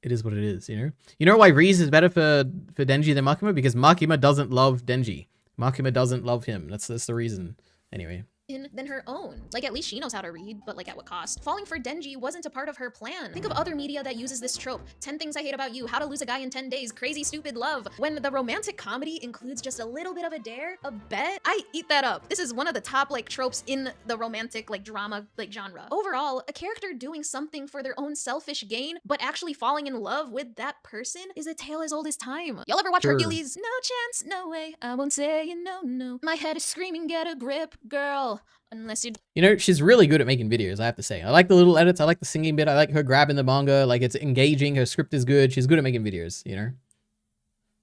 it is what it is, you know? You know why Rize is better for Denji than Makima? Because Makima doesn't love Denji. Makima doesn't love him. That's the reason. Anyway. Than her own. Like, at least she knows how to read, but like at what cost? Falling for Denji wasn't a part of her plan. Think of other media that uses this trope. 10 Things I Hate About You, How to Lose a Guy in 10 Days, Crazy Stupid Love. When the romantic comedy includes just a little bit of a dare, a bet, I eat that up. This is one of the top like tropes in the romantic like drama like genre. Overall, a character doing something for their own selfish gain, but actually falling in love with that person is a tale as old as time. Y'all ever watch Sure. Hercules? No chance, no way, I won't say no, no. My head is screaming, get a grip, girl. Unless you know, she's really good at making videos, I have to say. I like the little edits. I like the singing bit. I like her grabbing the manga. Like, it's engaging. Her script is good. She's good at making videos, you know?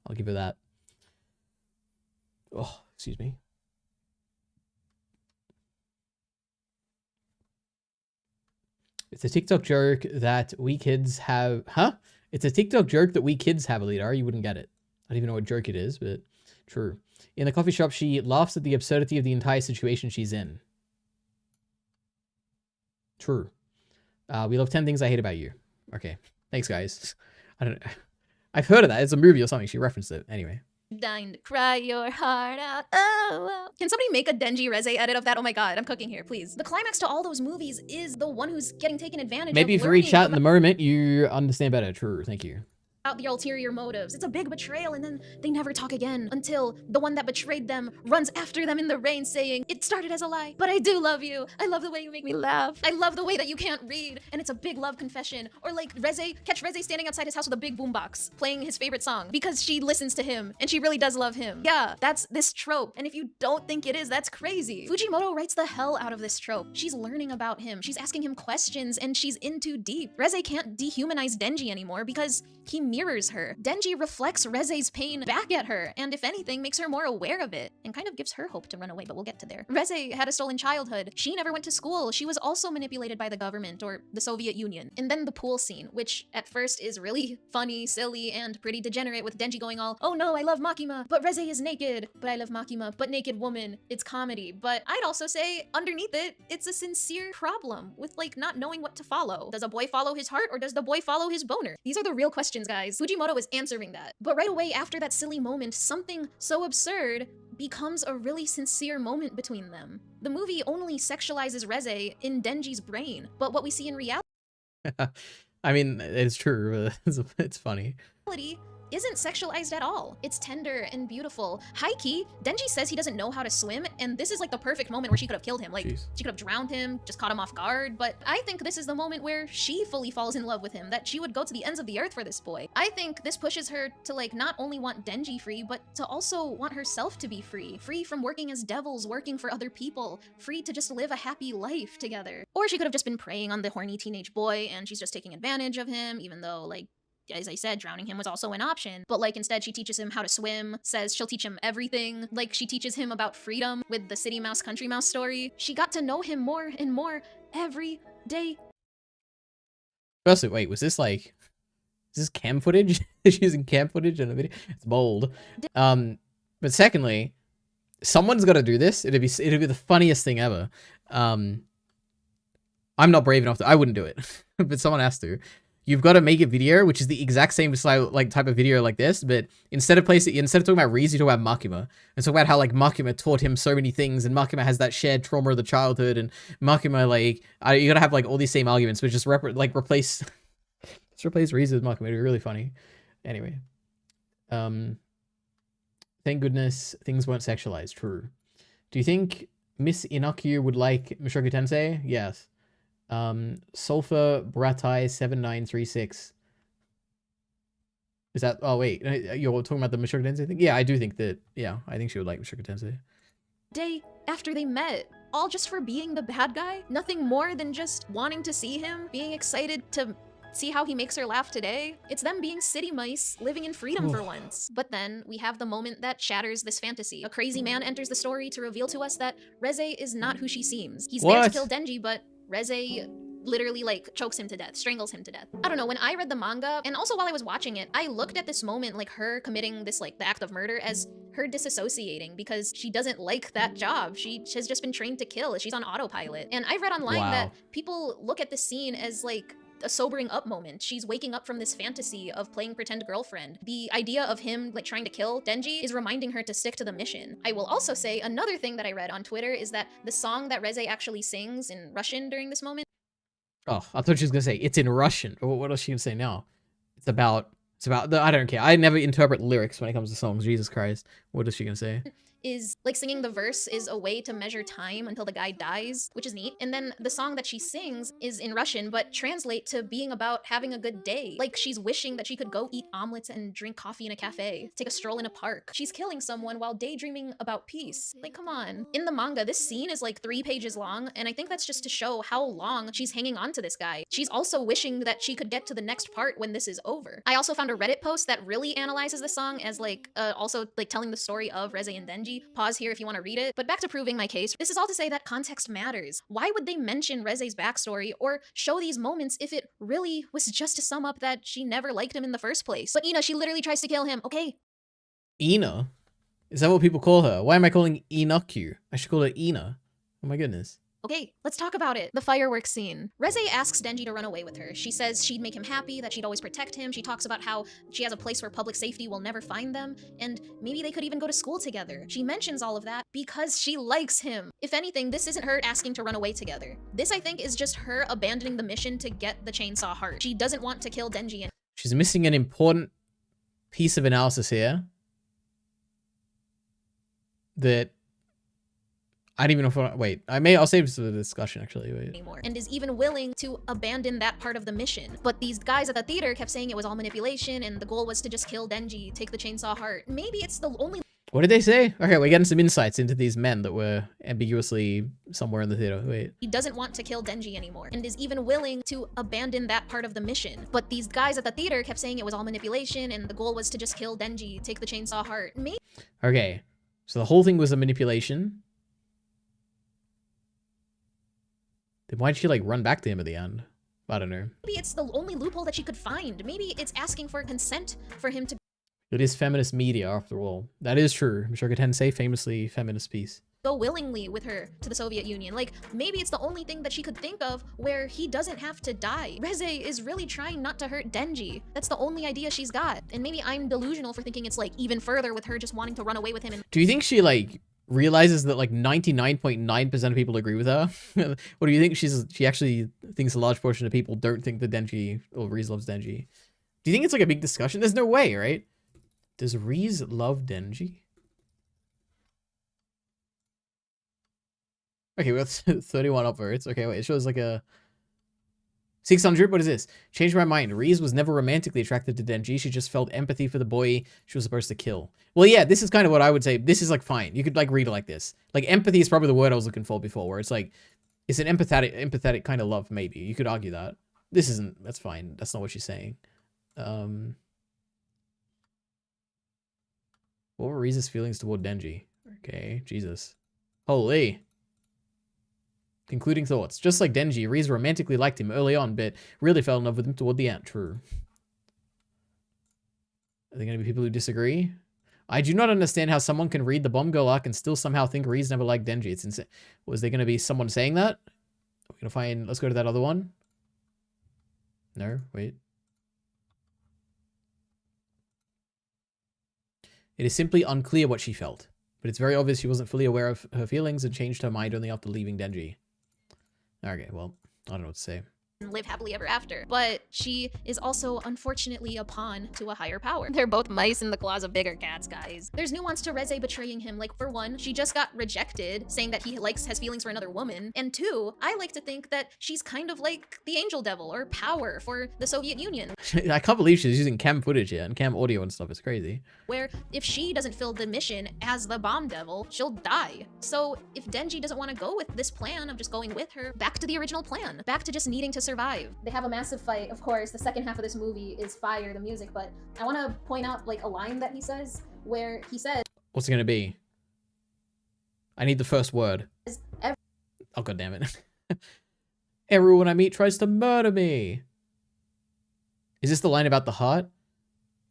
I'll give her that. Oh, excuse me. It's a TikTok joke that we kids have... Huh? It's a TikTok joke that we kids have, EliteAri. You wouldn't get it. I don't even know what joke it is, but true. In the coffee shop, she laughs at the absurdity of the entire situation she's in. True. We love 10 Things I Hate About You. Okay. Thanks, guys. I don't know. I've heard of that. It's a movie or something. She referenced it. Anyway. Dying to cry your heart out. Oh. Can somebody make a Denji Reze edit of that? Oh my god, I'm cooking here, please. The climax to all those movies is the one who's getting taken advantage Maybe of. if you reach out in the moment, you understand better. True. Thank you. About the ulterior motives. It's a big betrayal and then they never talk again until the one that betrayed them runs after them in the rain saying, it started as a lie, but I do love you. I love the way you make me laugh. I love the way that you can't read. And it's a big love confession. Or like catch Reze standing outside his house with a big boombox playing his favorite song because she listens to him and she really does love him. Yeah, that's this trope. And if you don't think it is, that's crazy. Fujimoto writes the hell out of this trope. She's learning about him. She's asking him questions and she's in too deep. Reze can't dehumanize Denji anymore because he mirrors her. Denji reflects Reze's pain back at her, and if anything, makes her more aware of it, and kind of gives her hope to run away, but we'll get to there. Reze had a stolen childhood. She never went to school. She was also manipulated by the government, or the Soviet Union. And then the pool scene, which at first is really funny, silly, and pretty degenerate with Denji going all, oh no, I love Makima, but Reze is naked. But I love Makima, but naked woman. It's comedy. But I'd also say, underneath it, it's a sincere problem with like not knowing what to follow. Does a boy follow his heart, or does the boy follow his boner? These are the real questions, guys. Fujimoto is answering that. But right away after that silly moment, something so absurd becomes a really sincere moment between them. The movie only sexualizes Reze in Denji's brain, but what we see in reality I mean, it's true. It's funny. isn't sexualized at all. It's tender and beautiful. High-key, Denji says he doesn't know how to swim, and this is like the perfect moment where she could have killed him. Like, Jeez. she could have drowned him, just caught him off guard, but I think this is the moment where she fully falls in love with him, that she would go to the ends of the earth for this boy. I think this pushes her to like not only want Denji free, but to also want herself to be free. Free from working as devils, working for other people, free to just live a happy life together. Or she could have just been preying on the horny teenage boy and she's just taking advantage of him, even though like, as I said, drowning him was also an option. But like instead she teaches him how to swim, says she'll teach him everything. Like she teaches him about freedom with the City Mouse Country Mouse story. She got to know him more and more every day. Firstly, wait, was this like Is this cam footage? She's using cam footage in a video. It's bold. But secondly, someone's got to do this. It'd be the funniest thing ever. I'm not brave enough to. I wouldn't do it, but someone has to. You've got to make a video which is the exact same style, like type of video like this, but instead of talking about Reese, you talk about Makima and talk about how like Makima taught him so many things, and Makima has that shared trauma of the childhood, and Makima like you gotta have like all these same arguments, but just replace just replace Reese with Makima. It'd be really funny. Anyway, thank goodness things weren't sexualized. True. Do you think Miss Inakyu would like Mushoku Tensei? Yes. Sulfur Bratai 7936. Is that? Oh wait, you're talking about the Mushoku Tensei thing? Yeah, I do think that. Yeah, I think she would like Mushoku Tensei. Day after they met, all just for being the bad guy? Nothing more than just wanting to see him, being excited to see how he makes her laugh today? It's them being city mice, living in freedom for once. But then, we have the moment that shatters this fantasy. A crazy man enters the story to reveal to us that Reze is not who she seems. He's there to kill Denji, but Reze literally like chokes him to death, strangles him to death. I don't know, when I read the manga, and also while I was watching it, I looked at this moment, like her committing this like the act of murder, as her disassociating because she doesn't like that job. She has just been trained to kill. She's on autopilot. And I read online that people look at this scene as like a sobering up moment. She's waking up from this fantasy of playing pretend girlfriend. The idea of him like trying to kill Denji is reminding her to stick to the mission. I will also say another thing that I read on Twitter is that the song that Reze actually sings in Russian during this moment. Oh, I thought she was gonna say it's in Russian. What else is she gonna say now? It's about I don't care. I never interpret lyrics when it comes to songs. Jesus Christ. What is she gonna say? Is like singing the verse is a way to measure time until the guy dies, which is neat. And then the song that she sings is in Russian, but translate to being about having a good day. Like she's wishing that she could go eat omelets and drink coffee in a cafe, take a stroll in a park. She's killing someone while daydreaming about peace. Like, come on. In the manga, this scene is like 3 pages long, and I think that's just to show how long she's hanging on to this guy. She's also wishing that she could get to the next part when this is over. I also found a Reddit post that really analyzes the song as like also like telling the story of Reze and Denji. Pause here if you want to read it. But back to proving my case, this is all to say that context matters. Why would they mention Reze's backstory or show these moments if it really was just to sum up that she never liked him in the first place? But Ina, she literally tries to kill him, okay? Ina? Is that what people call her? Why am I calling Inakyu? I should call her Ina. Oh my goodness. Okay, let's talk about it. The fireworks scene. Reze asks Denji to run away with her. She says she'd make him happy, that she'd always protect him. She talks about how she has a place where public safety will never find them, and maybe they could even go to school together. She mentions all of that because she likes him. If anything, this isn't her asking to run away together. This, I think, is just her abandoning the mission to get the chainsaw heart. She doesn't want to kill Denji. She's missing an important piece of analysis here. That I don't even know if wait, I'll save this for the discussion actually. Wait. Anymore, and is even willing to abandon that part of the mission. But these guys at the theater kept saying it was all manipulation and the goal was to just kill Denji, take the chainsaw heart. Maybe it's the only... What did they say? Okay, we're getting some insights into these men that were ambiguously somewhere in the theater. Wait. He doesn't want to kill Denji anymore and is even willing to abandon that part of the mission. But these guys at the theater kept saying it was all manipulation and the goal was to just kill Denji, take the chainsaw heart. Maybe... Okay, so the whole thing was a manipulation. Then why'd she like run back to him at the end? I don't know. Maybe it's the only loophole that she could find. Maybe it's asking for consent for him to... It is feminist media after all. That is true. Mushoku Tensei, famously feminist piece. Go willingly with her to the Soviet Union. Like, maybe it's the only thing that she could think of where he doesn't have to die. Reze is really trying not to hurt Denji. That's the only idea she's got. And maybe I'm delusional for thinking it's like even further with her just wanting to run away with him. And... Do you think she like realizes that like 99.9% of people agree with her? Or do you think she actually thinks a large portion of people don't think that Denji or Reese loves Denji? Do you think it's like a big discussion? There's no way, right? Does Reese love Denji? Okay, we got 31 upvotes. Okay, wait, it shows like a 600. What is this? Changed my mind. Reese was never romantically attracted to Denji. She just felt empathy for the boy she was supposed to kill. Well, yeah, this is kind of what I would say. This is like fine. You could like read it like this. Like empathy is probably the word I was looking for before, where it's like, it's an empathetic kind of love, maybe. You could argue that. This isn't, that's fine. That's not what she's saying. What were Reese's feelings toward Denji? Okay, Jesus. Holy. Concluding thoughts. Just like Denji, Reese romantically liked him early on, but really fell in love with him toward the end. True. Are there going to be people who disagree? I do not understand how someone can read the Bomb Girl arc and still somehow think Ree's never liked Denji. It's insane. Was there going to be someone saying that? We're going to find... Let's go to that other one. No, wait. It is simply unclear what she felt, but it's very obvious she wasn't fully aware of her feelings and changed her mind only after leaving Denji. Okay, well, I don't know what to say. Live happily ever after, but she is also unfortunately a pawn to a higher power. They're both mice in the claws of bigger cats, guys. There's nuance to Reze betraying him. Like, for one, she just got rejected, saying that he has feelings for another woman, and two, I like to think that she's kind of like the angel devil or power for the Soviet Union. I can't believe she's using cam footage here and cam audio and stuff. It's crazy. Where if she doesn't fill the mission as the bomb devil, she'll die. So if Denji doesn't want to go with this plan of just going with her, back to the original plan, back to just needing to survive. They have a massive fight, of course. The second half of this movie is fire, the music, but I want to point out like a line that he says where he says, what's it gonna be? I need the first word. Oh, god damn it. Everyone I meet tries to murder me. Is this the line about the heart?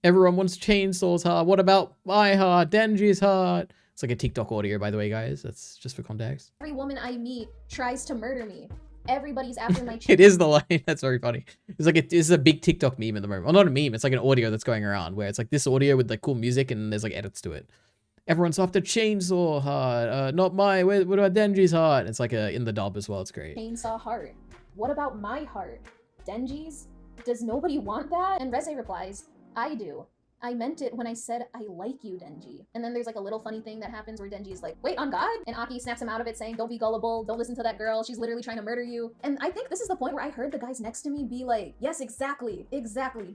Everyone wants Chainsaw's heart. What about my heart? Denji's heart. It's like a TikTok audio, by the way, guys. That's just for context. Every woman I meet tries to murder me. Everybody's after my It is the line. That's very funny. It's like it's a big TikTok meme at the moment. Well, not a meme. It's like an audio that's going around where it's like this audio with like cool music and there's like edits to it. Everyone's after Chainsaw heart. Not my. What about Denji's heart? It's like in the dub as well. It's great. Chainsaw heart. What about my heart? Denji's? Does nobody want that? And Reze replies, I do. I meant it when I said I like you, Denji. And then there's like a little funny thing that happens where Denji's like, wait, on God? And Aki snaps him out of it saying, don't be gullible, don't listen to that girl, she's literally trying to murder you. And I think this is the point where I heard the guys next to me be like, yes, exactly,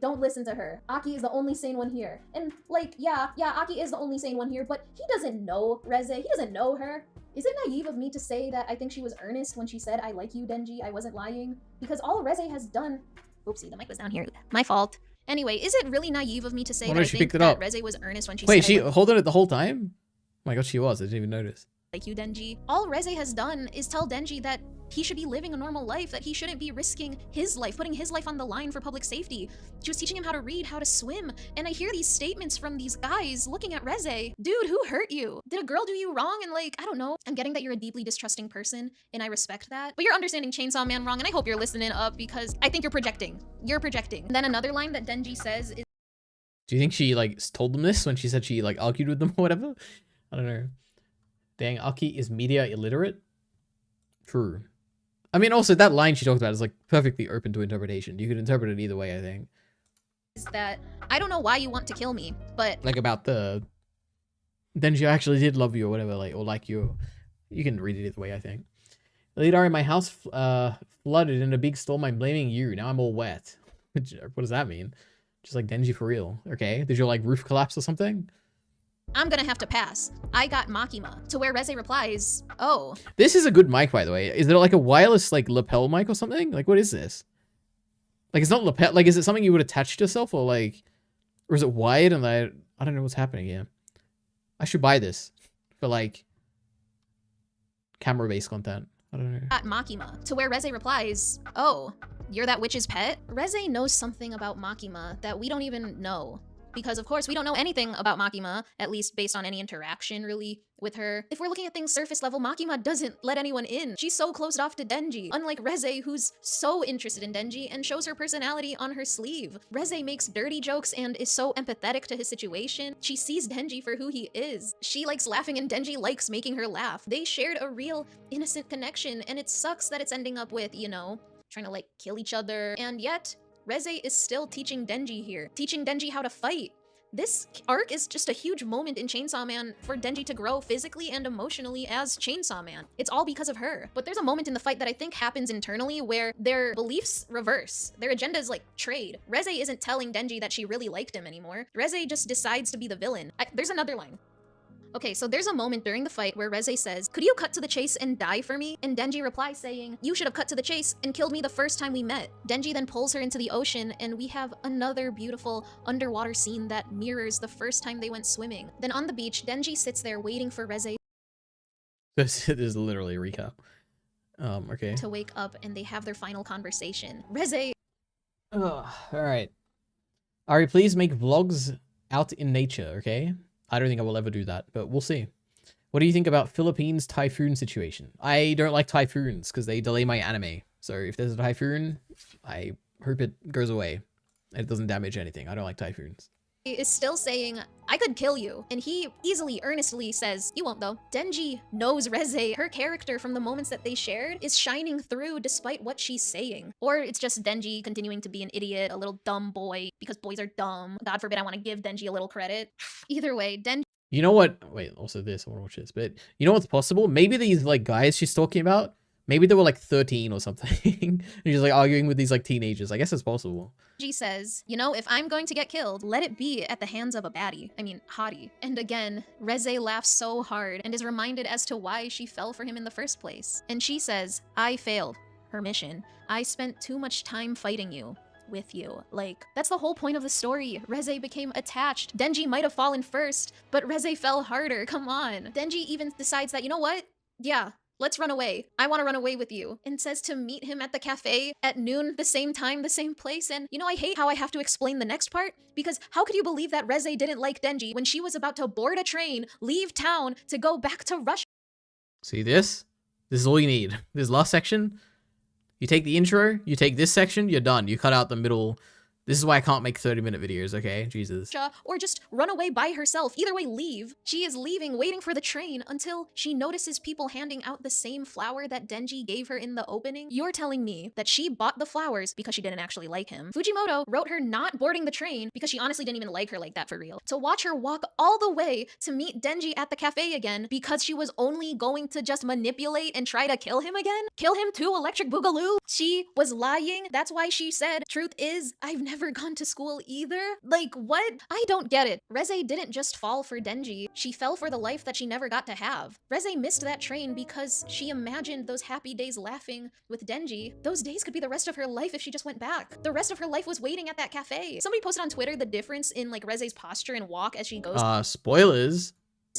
don't listen to her. Aki is the only sane one here. And like, yeah, Aki is the only sane one here, but he doesn't know Reze, he doesn't know her. Is it naive of me to say that I think she was earnest when she said, I like you, Denji, I wasn't lying? Because all Reze has done... Oopsie, the mic was down here. My fault. Anyway, is it really naive of me to say that I think that Reze was earnest when she said... Wait, she holding it the whole time? Oh my god, she was. I didn't even notice. Like you, Denji. All Reze has done is tell Denji that he should be living a normal life, that he shouldn't be risking his life, putting his life on the line for public safety. She was teaching him how to read, how to swim, and I hear these statements from these guys looking at Reze. Dude, who hurt you? Did a girl do you wrong? And like, I don't know. I'm getting that you're a deeply distrusting person, and I respect that. But you're understanding Chainsaw Man wrong, and I hope you're listening up because I think you're projecting. You're projecting. And then another line that Denji says is... Do you think she like told them this when she said she like argued with them or whatever? I don't know. Dang, Aki is media illiterate? True. I mean, also that line she talked about is like perfectly open to interpretation. You could interpret it either way, I think. Is that I don't know why you want to kill me, but like about the Denji actually did love you or whatever, like or like you. You can read it either way, I think. EliteAri, my house flooded in a big storm. I'm blaming you. Now I'm all wet. What does that mean? Just like Denji for real. Okay. Did your like roof collapse or something? I'm gonna have to pass. I got Makima. To where Reze replies, oh. This is a good mic, by the way. Is it like a wireless like lapel mic or something? Like what is this? Like it's not lapel. Like is it something you would attach to yourself or like, or is it wired? And I don't know what's happening here. I should buy this for like camera-based content. I don't know. At Makima. To where Reze replies, oh, you're that witch's pet? Reze knows something about Makima that we don't even know. Because of course we don't know anything about Makima, at least based on any interaction really with her. If we're looking at things surface level, Makima doesn't let anyone in. She's so closed off to Denji, unlike Reze, who's so interested in Denji and shows her personality on her sleeve. Reze makes dirty jokes and is so empathetic to his situation. She sees Denji for who he is. She likes laughing and Denji likes making her laugh. They shared a real innocent connection, and it sucks that it's ending up with, you know, trying to like kill each other. And yet Reze is still teaching Denji here, teaching Denji how to fight. This arc is just a huge moment in Chainsaw Man for Denji to grow physically and emotionally as Chainsaw Man. It's all because of her. But there's a moment in the fight that I think happens internally where their beliefs reverse. Their agenda is like trade. Reze isn't telling Denji that she really liked him anymore. Reze just decides to be the villain. There's another line. Okay, so there's a moment during the fight where Reze says, could you cut to the chase and die for me? And Denji replies saying, you should have cut to the chase and killed me the first time we met. Denji then pulls her into the ocean and we have another beautiful underwater scene that mirrors the first time they went swimming. Then on the beach, Denji sits there waiting for Reze This is literally a recap. Okay. to wake up and they have their final conversation. Reze... Alright. Ari, please make vlogs out in nature, okay? I don't think I will ever do that, but we'll see. What do you think about Philippines typhoon situation? I don't like typhoons because they delay my anime. So if there's a typhoon, I hope it goes away. It doesn't damage anything. I don't like typhoons. Is still saying, I could kill you. And he easily, earnestly says, you won't though. Denji knows Reze. Her character from the moments that they shared is shining through despite what she's saying. Or it's just Denji continuing to be an idiot, a little dumb boy, because boys are dumb. God forbid I want to give Denji a little credit. Either way, Denji. You know what? Wait, also this, I want to watch this. But you know what's possible? Maybe these like guys she's talking about, maybe they were like 13 or something. And she's like arguing with these like teenagers. I guess it's possible. Denji says, you know, if I'm going to get killed, let it be at the hands of a baddie. I mean, hottie. And again, Reze laughs so hard and is reminded as to why she fell for him in the first place. And she says, I failed her mission. I spent too much time fighting you. With you. Like, that's the whole point of the story. Reze became attached. Denji might have fallen first, but Reze fell harder. Come on. Denji even decides that, you know what? Yeah, let's run away. I want to run away with you. And says to meet him at the cafe at noon, the same time, the same place. And you know, I hate how I have to explain the next part, because how could you believe that Reze didn't like Denji when she was about to board a train, leave town to go back to Russia? See this? This is all you need. This last section. You take the intro, you take this section, you're done. You cut out the middle. This is why I can't make 30-minute videos, okay? Jesus. Or just run away by herself. Either way, leave. She is leaving, waiting for the train until she notices people handing out the same flower that Denji gave her in the opening. You're telling me that she bought the flowers because she didn't actually like him. Fujimoto wrote her not boarding the train because she honestly didn't even like her like that for real. To watch her walk all the way to meet Denji at the cafe again because she was only going to just manipulate and try to kill him again? Kill him too, Electric Boogaloo? She was lying. That's why she said, truth is, I've never gone to school either? Like, what? I don't get it. Reze didn't just fall for Denji. She fell for the life that she never got to have. Reze missed that train because she imagined those happy days laughing with Denji. Those days could be the rest of her life if she just went back. The rest of her life was waiting at that cafe. Somebody posted on Twitter the difference in like Reze's posture and walk as she goes Spoilers.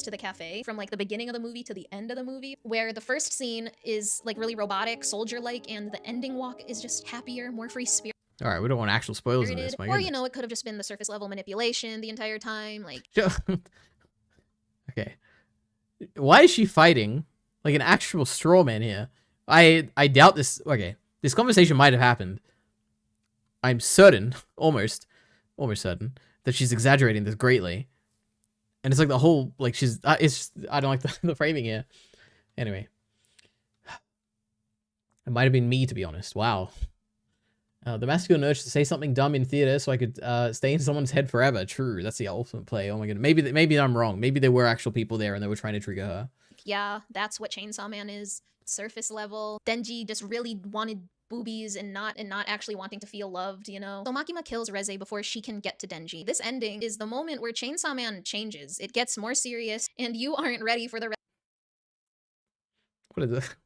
To the cafe from like the beginning of the movie to the end of the movie, where the first scene is like really robotic, soldier-like, and the ending walk is just happier, more free spirit. All right, we don't want actual spoilers in this. My or, you know, it could have just been the surface level manipulation the entire time. Like, okay, why is she fighting like an actual straw man here? I doubt this. Okay, this conversation might have happened. I'm certain, almost certain, that she's exaggerating this greatly. And it's like the whole, like, she's, it's, I don't like the framing here. Anyway. It might have been me, to be honest. Wow. The masculine urge to say something dumb in theater so I could stay in someone's head forever. True, that's the ultimate play. Oh my god. Maybe I'm wrong. Maybe there were actual people there and they were trying to trigger her. Yeah, that's what Chainsaw Man is. Surface level. Denji just really wanted boobies and not actually wanting to feel loved, you know? So Makima kills Reze before she can get to Denji. This ending is the moment where Chainsaw Man changes. It gets more serious, and you aren't ready for the What is it?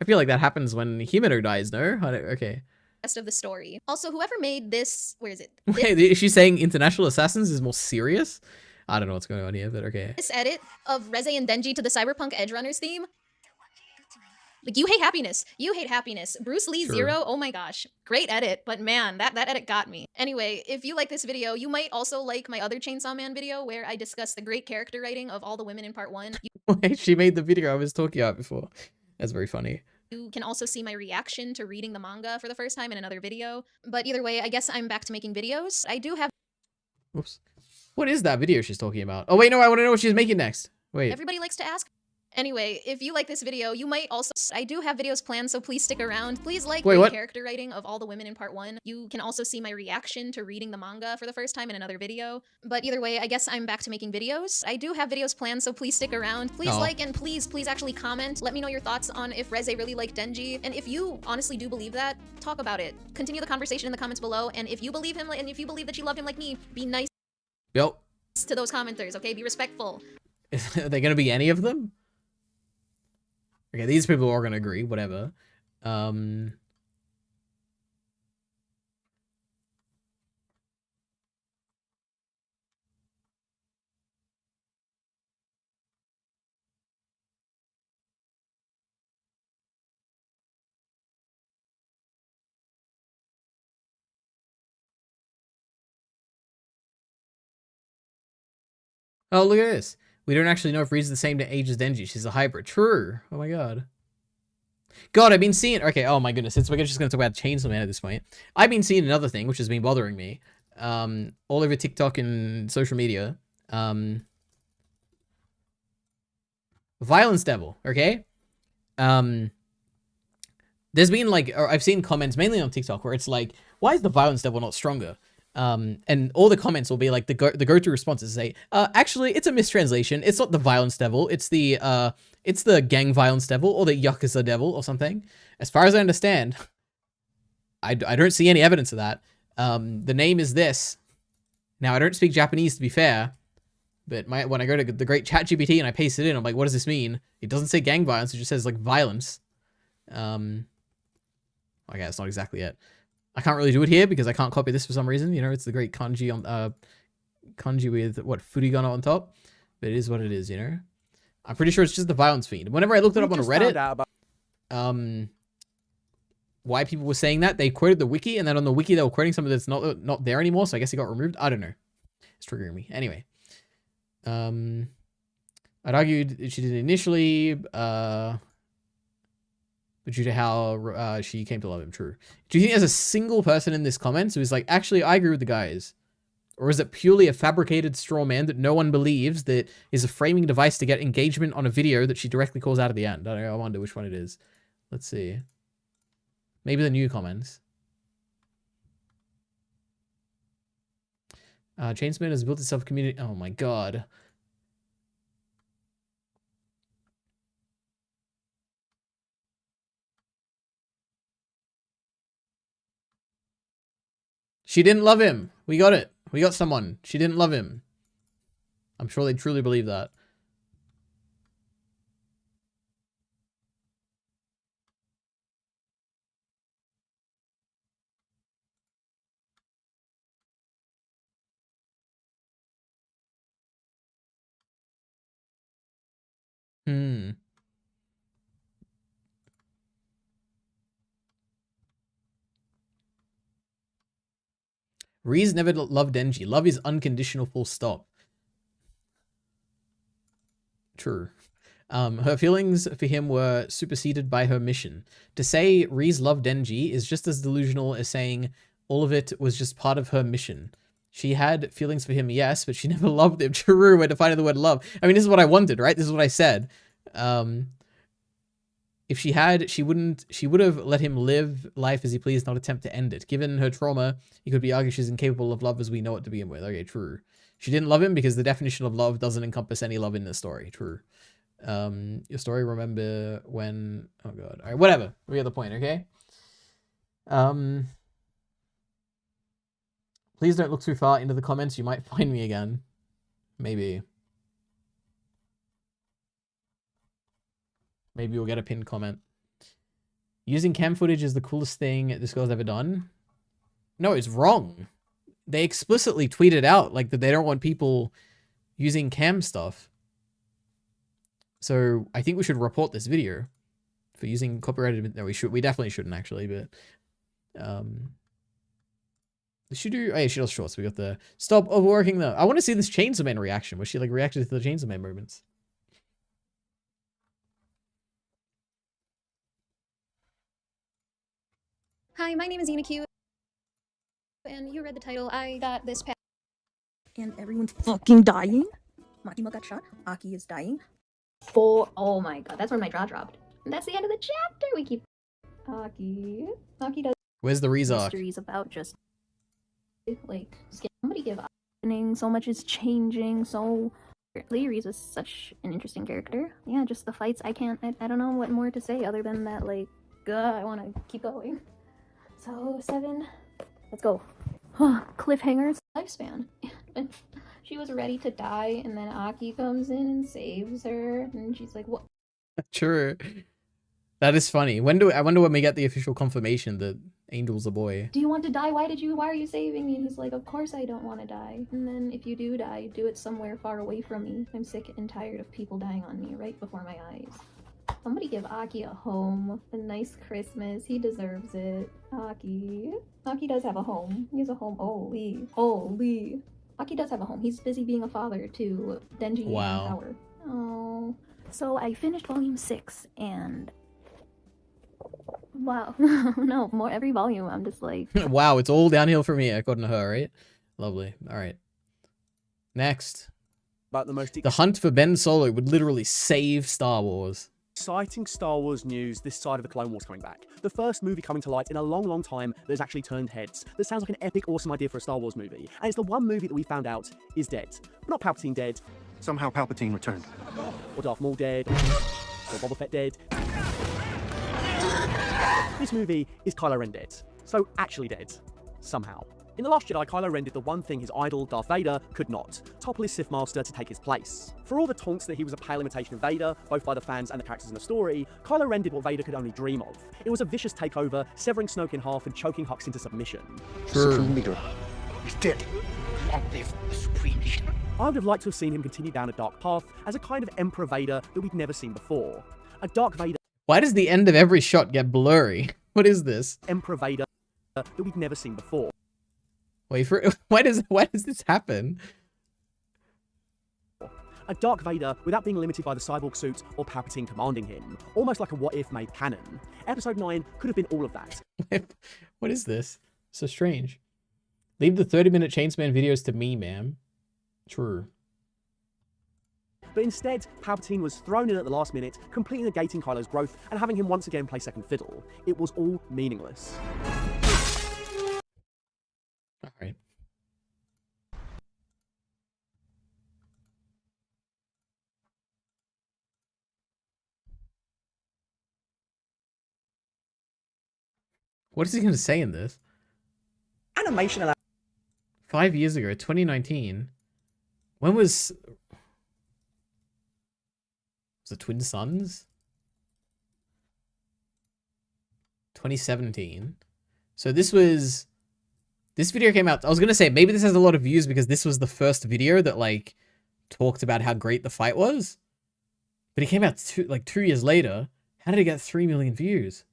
I feel like that happens when Himeno dies, no? Okay. rest of the story. Also, whoever made this, where is it? Wait, is she saying International Assassins is more serious? I don't know what's going on here, but okay. This edit of Reze and Denji to the Cyberpunk Edge Runners theme. Like, you hate happiness. You hate happiness. Bruce Lee True. Zero. Oh my gosh. Great edit. But man, that edit got me. Anyway, if you like this video, you might also like my other Chainsaw Man video where I discuss the great character writing of all the women in part 1. Wait, she made the video I was talking about before. That's very funny. You can also see my reaction to reading the manga for the first time in another video. But either way, I guess I'm back to making videos. I do have... Oops. What is that video she's talking about? Oh, wait, no, I want to know what she's making next. Wait. Everybody likes to ask. Anyway, if you like this video, you might also... I do have videos planned, so please stick around. Please like the character writing of all the women in part 1. You can also see my reaction to reading the manga for the first time in another video. But either way, I guess I'm back to making videos. I do have videos planned, so please stick around. Please like and please actually comment. Let me know your thoughts on if Reze really liked Denji. And if you honestly do believe that, talk about it. Continue the conversation in the comments below. And if you believe him, and if you believe that you loved him like me, be nice to those commenters, okay? Be respectful. Are they gonna be any of them? Okay, these people are gonna agree, whatever. Oh, look at this. We don't actually know if Ri's the same age as Denji. She's a hybrid. True. Oh my god. God, I've been seeing... Okay, oh my goodness. We're just going to talk about Chainsaw Man at this point. I've been seeing another thing, which has been bothering me. All over TikTok and social media. Violence Devil, okay? There's been like... Or I've seen comments, mainly on TikTok, where it's like, why is the Violence Devil not stronger? And all the comments will be like, the go-to responses say, actually, it's a mistranslation. It's not the Violence Devil. It's the Gang Violence Devil or the Yakuza Devil or something. As far as I understand, I don't see any evidence of that. The name is this. Now, I don't speak Japanese, to be fair, but when I go to the great ChatGPT and I paste it in, I'm like, what does this mean? It doesn't say gang violence. It just says, like, violence. Okay, that's not exactly it. I can't really do it here because I can't copy this for some reason. You know, it's the great kanji on kanji with what furigana on top, but it is what it is. You know, I'm pretty sure it's just the violence fiend. Whenever I looked it up on Reddit, why people were saying that, they quoted the wiki, and then on the wiki they were quoting something that's not there anymore. So I guess it got removed. I don't know. It's triggering me. Anyway, I'd argued she did initially. But due to how she came to love him, true. Do you think there's a single person in this comment who's like, actually, I agree with the guys? Or is it purely a fabricated straw man that no one believes that is a framing device to get engagement on a video that she directly calls out at the end? I don't know, I wonder which one it is. Let's see. Maybe the new comments. Chainsaw Man has built itself a community. Oh my god. She didn't love him. We got it. We got someone. She didn't love him. I'm sure they truly believe that. Reese never loved Denji. Love is unconditional, full stop. True. Her feelings for him were superseded by her mission. To say Reese loved Denji is just as delusional as saying all of it was just part of her mission. She had feelings for him, yes, but she never loved him. True, we're defining the word love. I mean, this is what I wanted, right? This is what I said. If she had, she would have let him live life as he pleased, not attempt to end it. Given her trauma, it could be argued she's incapable of love as we know it to begin with. Okay, true. She didn't love him because the definition of love doesn't encompass any love in the story. True. Your story, remember when... Oh, God. All right, whatever. We get the point, okay? Please don't look too far into the comments. You might find me again. Maybe. Maybe we'll get a pinned comment. Using cam footage is the coolest thing this girl's ever done. No, it's wrong. They explicitly tweeted out like that they don't want people using cam stuff. So I think we should report this video for using copyrighted. No, we definitely shouldn't actually, but we should do. Oh, yeah, she does shorts. We got the stop overworking though. I want to see this Chainsaw Man reaction where she like reacted to the Chainsaw Man moments. Hi, my name is EnaQ, and you read the title. I got this pack. And everyone's fucking dying. Makima got shot. Aki is dying. Oh my god, that's where my jaw dropped. And that's the end of the chapter. We keep Aki does Where's the Rizak? Mysteries about just like somebody give opening. So much is changing. So Riza is such an interesting character. Yeah, just the fights. I don't know what more to say other than that. Like, I want to keep going. So 7, let's go. Cliffhangers. Lifespan. She was ready to die, and then Aki comes in and saves her, and she's like, "What?" True. That is funny. I wonder when we get the official confirmation that Angel's a boy. Do you want to die? Why are you saving me? And he's like, "Of course I don't want to die. And then if you do die, do it somewhere far away from me. I'm sick and tired of people dying on me right before my eyes." Somebody give Aki a home, a nice Christmas. He deserves it. Aki does have a home. He has a home. Holy. Aki does have a home. He's busy being a father to Denji Wow. and Power. Oh. So I finished volume 6 and wow. No, more every volume I'm just like Wow, it's all downhill from here, according to her, right? Lovely. All right. Next. About the most The hunt for Ben Solo would literally save Star Wars. exciting Star Wars news this side of the Clone Wars coming back. The first movie coming to light in a long, long time that has actually turned heads. That sounds like an epic, awesome idea for a Star Wars movie. And it's the one movie that we found out is dead. But not Palpatine dead, Somehow Palpatine returned. or Darth Maul dead, or Boba Fett dead. This movie is Kylo Ren dead. So actually dead. Somehow. In The Last Jedi, Kylo Ren did the one thing his idol, Darth Vader, could not. Topple his Sith Master to take his place. For all the taunts that he was a pale imitation of Vader, both by the fans and the characters in the story, Kylo Ren did what Vader could only dream of. It was a vicious takeover, severing Snoke in half and choking Hux into submission. Supreme leader. He's dead. Long live the supreme leader. I would have liked to have seen him continue down a dark path as a kind of Emperor Vader that we'd never seen before. A Dark Vader, Why does the end of every shot get blurry? What is this? Emperor Vader that we'd never seen before. Wait for why does this happen? A Dark Vader without being limited by the cyborg suit or Palpatine commanding him. Almost like a what if made canon. Episode 9 could have been all of that. What is this? So strange. Leave the 30-minute Chainsman videos to me, ma'am. True. But instead, Palpatine was thrown in at the last minute, completely negating Kylo's growth and having him once again play second fiddle. It was all meaningless. All right. What is he going to say in this? Animation allowed 5 years ago, 2019. When was it Twin Sons? 2017. So this video came out. I was going to say maybe this has a lot of views because this was the first video that like talked about how great the fight was. But it came out 2 years later. How did it get 3 million views?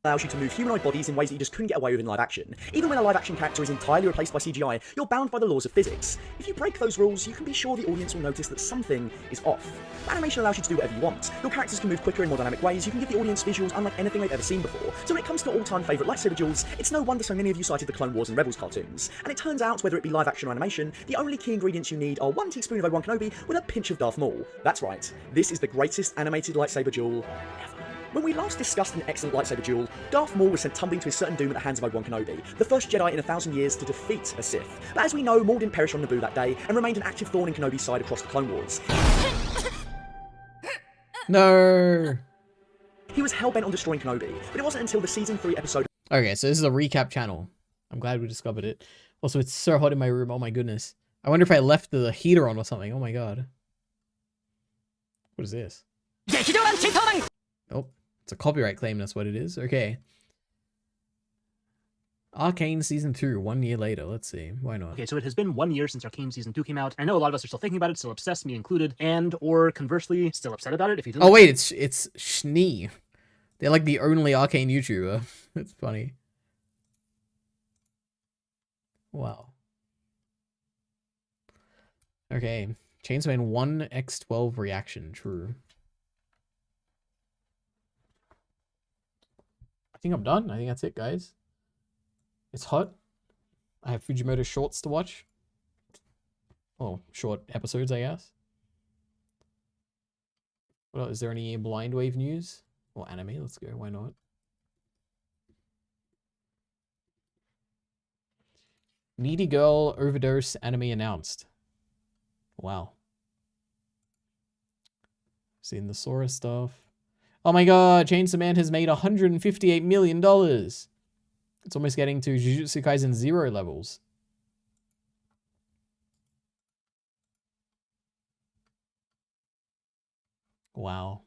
allows you to move humanoid bodies in ways that you just couldn't get away with in live action. Even when a live action character is entirely replaced by CGI, you're bound by the laws of physics. If you break those rules, you can be sure the audience will notice that something is off. Animation allows you to do whatever you want. Your characters can move quicker in more dynamic ways, you can give the audience visuals unlike anything they've ever seen before. So when it comes to all-time favourite lightsaber duels, it's no wonder so many of you cited the Clone Wars and Rebels cartoons. And it turns out, whether it be live action or animation, the only key ingredients you need are 1 teaspoon of Obi-Wan Kenobi with a pinch of Darth Maul. That's right, this is the greatest animated lightsaber duel ever. When we last discussed an excellent lightsaber duel, Darth Maul was sent tumbling to his certain doom at the hands of Obi-Wan Kenobi, the first Jedi in 1,000 years to defeat a Sith. But as we know, Maul didn't perish on Naboo that day, and remained an active thorn in Kenobi's side across the Clone Wars. No. He was hell-bent on destroying Kenobi, but it wasn't until the Season 3 episode... Okay, so this is a recap channel. I'm glad we discovered it. Also, it's so hot in my room. Oh my goodness. I wonder if I left the heater on or something. Oh my god. What is this? Oh, it's a copyright claim. That's what it is. Okay. Arcane Season 2, 1 year later. Let's see. Why not? Okay, so it has been 1 year since Arcane Season 2 came out. I know a lot of us are still thinking about it, still obsessed, me included, and or conversely, still upset about it if you didn't. Oh wait, it's Schnee. They're like the only Arcane YouTuber. It's funny. Wow. Okay. Chainsman 1x12 reaction. True. I think I'm done. I think that's it, guys. It's hot. I have Fujimoto shorts to watch. Oh, short episodes, I guess. What else? Is there any Blind Wave news? Or anime? Let's go. Why not? Needy Girl Overdose anime announced. Wow. Seen the Sora stuff. Oh my god, Chainsaw Man has made $158 million. It's almost getting to Jujutsu Kaisen 0 levels. Wow.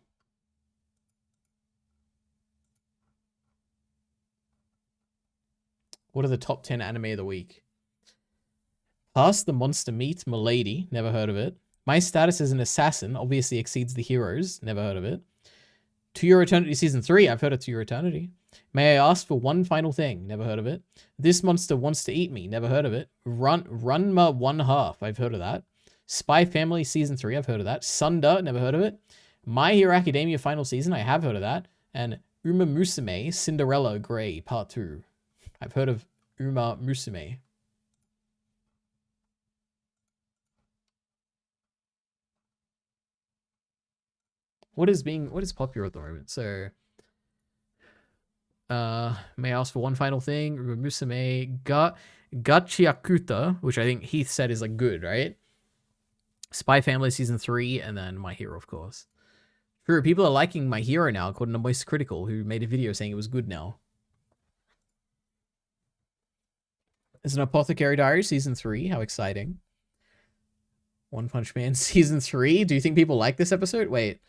What are the top 10 anime of the week? Past the Monster Meat, Milady, never heard of it. My Status as an Assassin obviously exceeds the heroes, never heard of it. To Your Eternity Season 3, I've heard of To Your Eternity. May I ask for one final thing? Never heard of it. This monster wants to eat me. Never heard of it. Runma 1/2. I've heard of that. Spy Family Season 3. I've heard of that. Sunder. Never heard of it. My Hero Academia Final Season. I have heard of that. And Uma Musume Cinderella Grey Part 2. I've heard of Uma Musume. What is popular at the moment? So may I ask for one final thing? Uma Musume Gachiakuta, which I think Heath said is like good, right? Spy Family Season 3, and then My Hero, of course. True, people are liking My Hero now, according to Moist Critical, who made a video saying it was good now. There's an Apothecary Diary Season 3. How exciting. One Punch Man Season 3. Do you think people like this episode? Wait.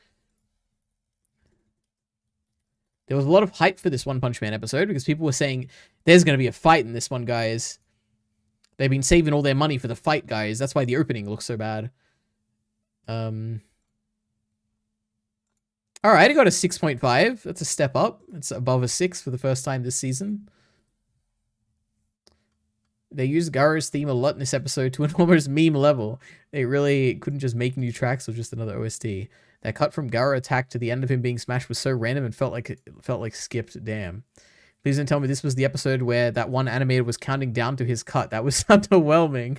There was a lot of hype for this One Punch Man episode because people were saying there's going to be a fight in this one, guys. They've been saving all their money for the fight, guys. That's why the opening looks so bad. Alright, I got a 6.5. That's a step up. It's above a 6 for the first time this season. They used Garo's theme a lot in this episode to an almost meme level. They really couldn't just make new tracks or just another OST. That cut from Garo attack to the end of him being smashed was so random and felt like skipped. Damn. Please don't tell me this was the episode where that one animator was counting down to his cut. That was underwhelming.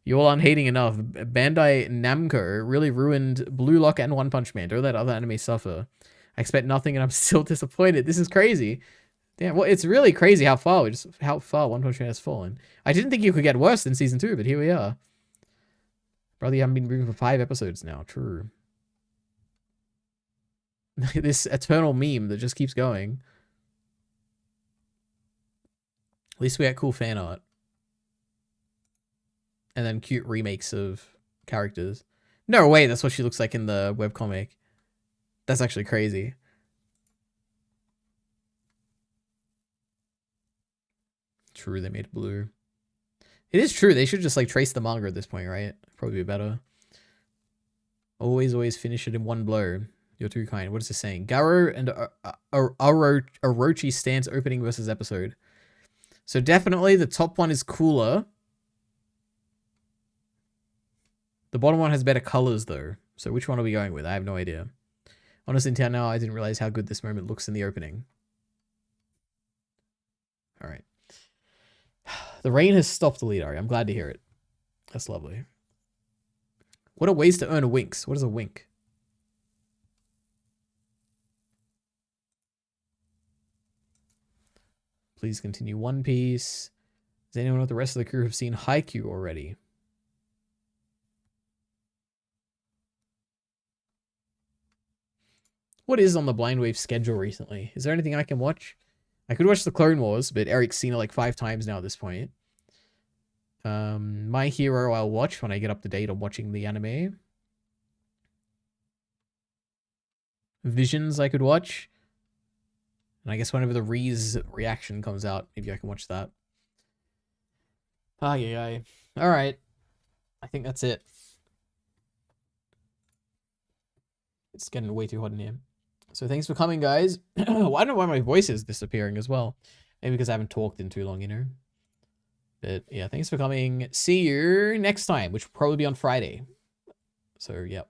You all aren't hating enough. Bandai Namco really ruined Blue Lock and One Punch Man. Don't let other anime suffer. I expect nothing and I'm still disappointed. This is crazy. Damn, well, it's really crazy how far One Punch Man has fallen. I didn't think you could get worse than season 2, but here we are. Brother, you haven't been moving for 5 episodes now. True. This eternal meme that just keeps going. At least we got cool fan art. And then cute remakes of characters. No way, that's what she looks like in the webcomic. That's actually crazy. True, they made blue. It is true, they should just like trace the manga at this point, right? Probably be better. Always finish it in one blow. You're too kind. What is this saying? Garo and Orochi stands opening versus episode. So definitely the top one is cooler. The bottom one has better colors though. So which one are we going with? I have no idea. Honestly, until now, I didn't realize how good this moment looks in the opening. All right. The rain has stopped, EliteAri. I'm glad to hear it. That's lovely. What are ways to earn a winks? What is a wink? Please continue One Piece. Does anyone of the rest of the crew have seen Haikyuu already? What is on the Blind Wave schedule recently? Is there anything I can watch? I could watch the Clone Wars, but Eric's seen it like 5 times now at this point. My Hero I'll watch when I get up to date on watching the anime. Visions I could watch. And I guess whenever the Reese reaction comes out, maybe I can watch that. Alright. I think that's it. It's getting way too hot in here. So thanks for coming, guys. Well, I don't know why my voice is disappearing as well. Maybe because I haven't talked in too long, you know. But yeah, thanks for coming. See you next time, which will probably be on Friday. So, yeah.